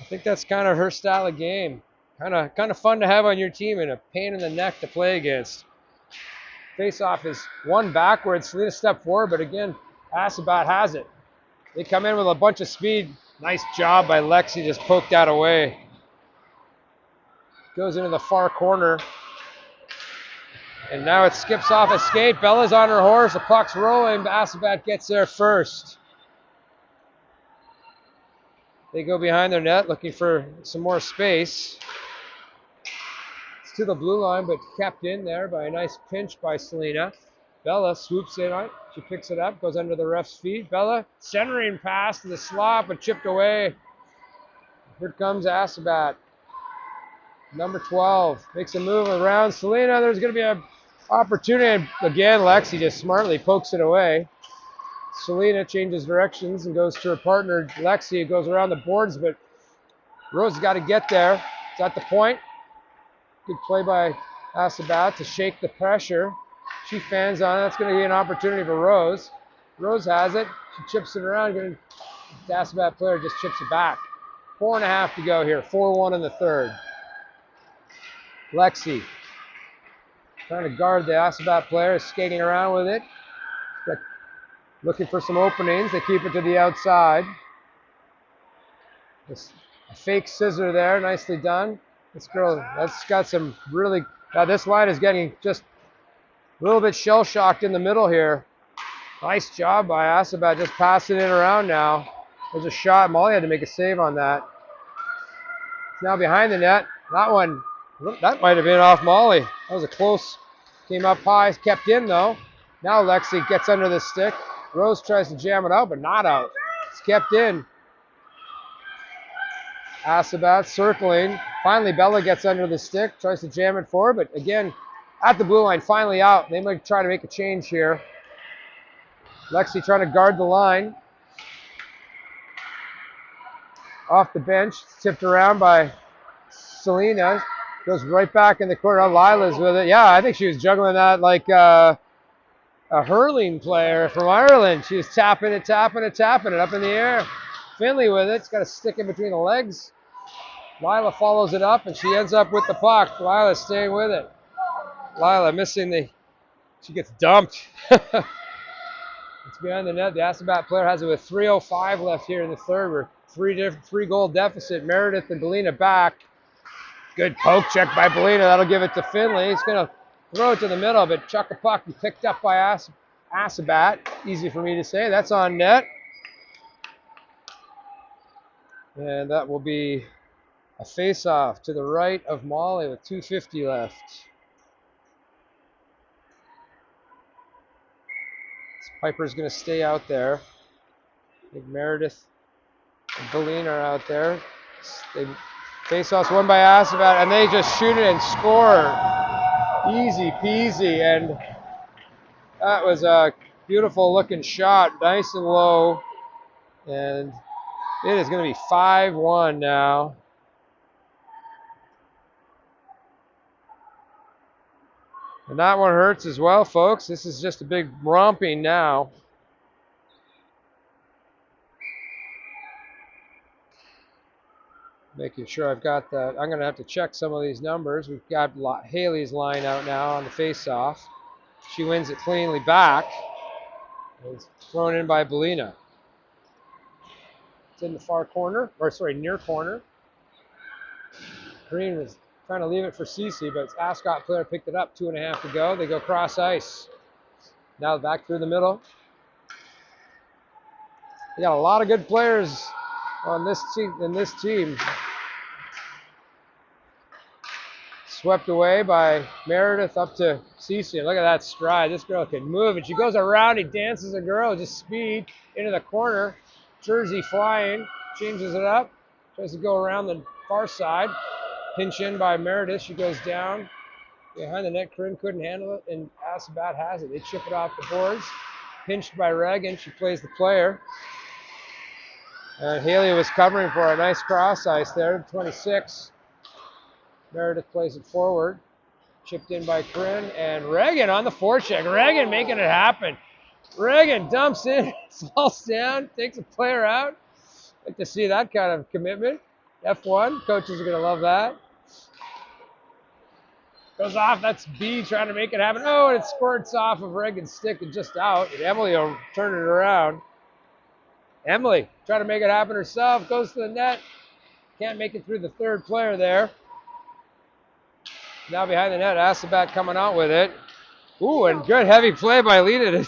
I think that's kind of her style of game. Kind of fun to have on your team and a pain in the neck to play against. Face-off is one backwards. Selena stepped forward, but again, Assabet has it. They come in with a bunch of speed. Nice job by Lexi, just poked that away. Goes into the far corner. And now it skips off a skate. Bella's on her horse. The puck's rolling, but Assabet gets there first. They go behind their net looking for some more space. It's to the blue line, but kept in there by a nice pinch by Selena. Bella swoops in on it. She picks it up, goes under the ref's feet. Bella centering pass to the slot, but chipped away. Here comes Assabet. Number 12 makes a move around Selena. There's going to be an opportunity. Again, Lexi just smartly pokes it away. Selena changes directions and goes to her partner, Lexi, who goes around the boards, but Rose has got to get there. It's at the point. Good play by Assabet to shake the pressure. She fans on it. That's going to be an opportunity for Rose. Rose has it. She chips it around. The Assabet player just chips it back. 4.5 to go here. 4-1 in the third. Lexi trying to guard the Assabet player, skating around with it. Looking for some openings. They keep it to the outside. A fake scissor there, nicely done. This girl, that's got some really, this line is getting just a little bit shell-shocked in the middle here. Nice job by Assabet, just passing it around now. There's a shot. Molly had to make a save on that. It's now behind the net. That one, that might have been off Molly. That was a close, came up high, kept in though. Now Lexi gets under the stick. Rose tries to jam it out, but not out. It's kept in. Assabet circling. Finally, Bella gets under the stick, tries to jam it forward, but again, at the blue line, finally out. They might try to make a change here. Lexi trying to guard the line. Off the bench, tipped around by Selena. Goes right back in the corner. Lila's with it. Yeah, I think she was juggling that like a hurling player from Ireland. She was tapping it up in the air. Finley with it. It's got to stick in between the legs. Lila follows it up, and she ends up with the puck. Lila staying with it. Lila missing she gets dumped. It's behind the net. The Assabet player has it with 3:05 left here in the third. We're three-goal deficit. Meredith and Belina back. Good poke check by Belina. That'll give it to Finley. He's going to throw it to the middle, but chuck a puck and picked up by Assabet. Easy for me to say. That's on net. And that will be a face-off to the right of Molly with 2:50 left. Piper's going to stay out there. I think Meredith and Beline are out there. They face-offs won by Assabet, and they just shoot it and score. Easy peasy, and that was a beautiful looking shot, nice and low, and it is going to be 5-1 now. And that one hurts as well, folks. This is just a big romping now. Making sure I've got that. I'm going to have to check some of these numbers. We've got Haley's line out now on the face-off. She wins it cleanly back. It's thrown in by Belina. It's in the far corner, or sorry, near corner. Green was trying to leave it for Cece, but Ascot player picked it up. 2.5 to go. They go cross ice. Now back through the middle. We got a lot of good players on this team. In this team, swept away by Meredith up to Cece. And look at that stride. This girl can move, and she goes around. He dances a girl, just speed into the corner. Jersey flying, changes it up, tries to go around the far side. Pinch in by Meredith. She goes down behind the net. Corinne couldn't handle it, and Assabet has it. They chip it off the boards. Pinched by Reagan. She plays the player. And Haley was covering for a nice cross ice there. 26. Meredith plays it forward. Chipped in by Corinne. And Reagan on the forecheck. Reagan making it happen. Reagan dumps in, falls down, takes a player out. Like to see that kind of commitment. F1. Coaches are going to love that. Goes off. That's B trying to make it happen. Oh, and it squirts off of Reagan's stick and just out. And Emily will turn it around. Emily trying to make it happen herself. Goes to the net. Can't make it through the third player there. Now behind the net, Assabet coming out with it. Ooh, and good heavy play by Lena to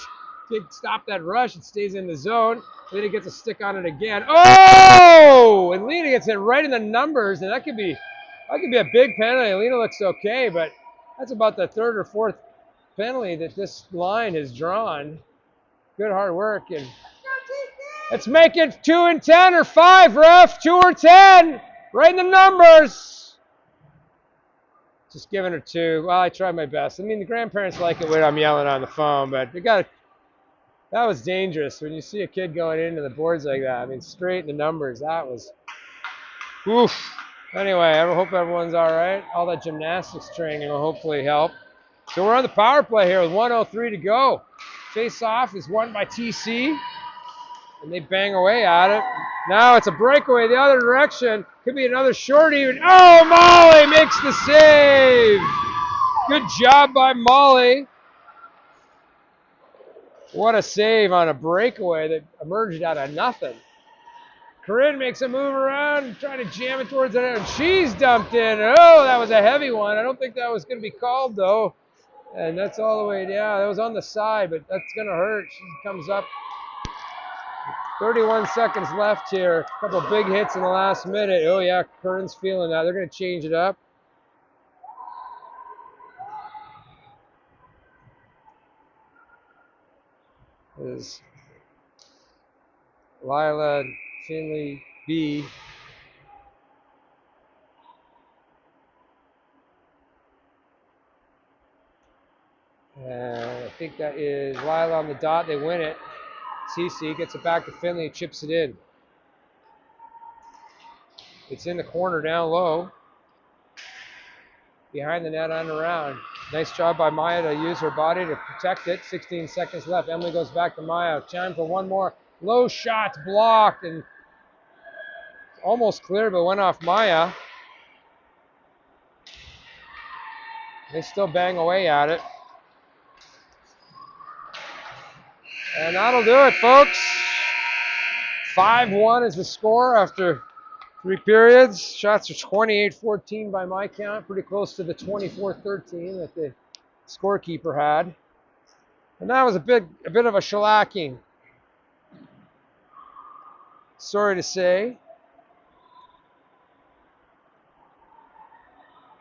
stop that rush. It stays in the zone. Lena gets a stick on it again. Oh! And Lena gets it right in the numbers, and that could be a big penalty. Lena looks okay, but that's about the third or fourth penalty that this line has drawn. Good hard work, and let's make it 2 and 10 or 5, ref. 2 or 10. Right in the numbers. Just giving her 2. Well, I tried my best. I mean, the grandparents like it when I'm yelling on the phone, but that was dangerous when you see a kid going into the boards like that. I mean, straight in the numbers. That was, oof. Anyway, I hope everyone's all right. All that gymnastics training will hopefully help. So we're on the power play here with 1:03 to go. Face-off is won by TC, and they bang away at it. Now it's a breakaway the other direction. Could be another short even. Oh, Molly makes the save. Good job by Molly. What a save on a breakaway that emerged out of nothing. Corinne makes a move around, trying to jam it towards the net, and she's dumped in. Oh, that was a heavy one. I don't think that was going to be called, though. And that's all the way down. That was on the side, but that's going to hurt. She comes up. 31 seconds left here. A couple big hits in the last minute. Oh, yeah, Corinne's feeling that. They're going to change it up. Is Lila, Finley, B. And I think that is Lila on the dot. They win it. Cece gets it back to Finley, chips it in. It's in the corner down low. Behind the net and around. Nice job by Maya to use her body to protect it. 16 seconds left. Emily goes back to Maya. Time for one more. Low shot blocked and almost clear, but went off Maya. They still bang away at it. And that'll do it, folks. 5-1 is the score after 3 periods. Shots are 28-14 by my count, pretty close to the 24-13 that the scorekeeper had. And that was a bit of a shellacking. Sorry to say.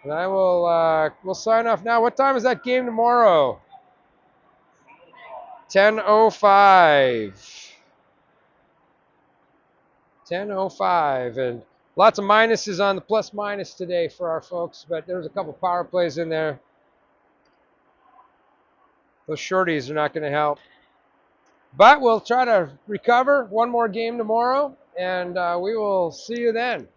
And I will we'll sign off now. What time is that game tomorrow? 10:05. 10:05, and lots of minuses on the plus minus today for our folks, but there's a couple power plays in there. Those shorties are not going to help. But we'll try to recover one more game tomorrow, and we will see you then.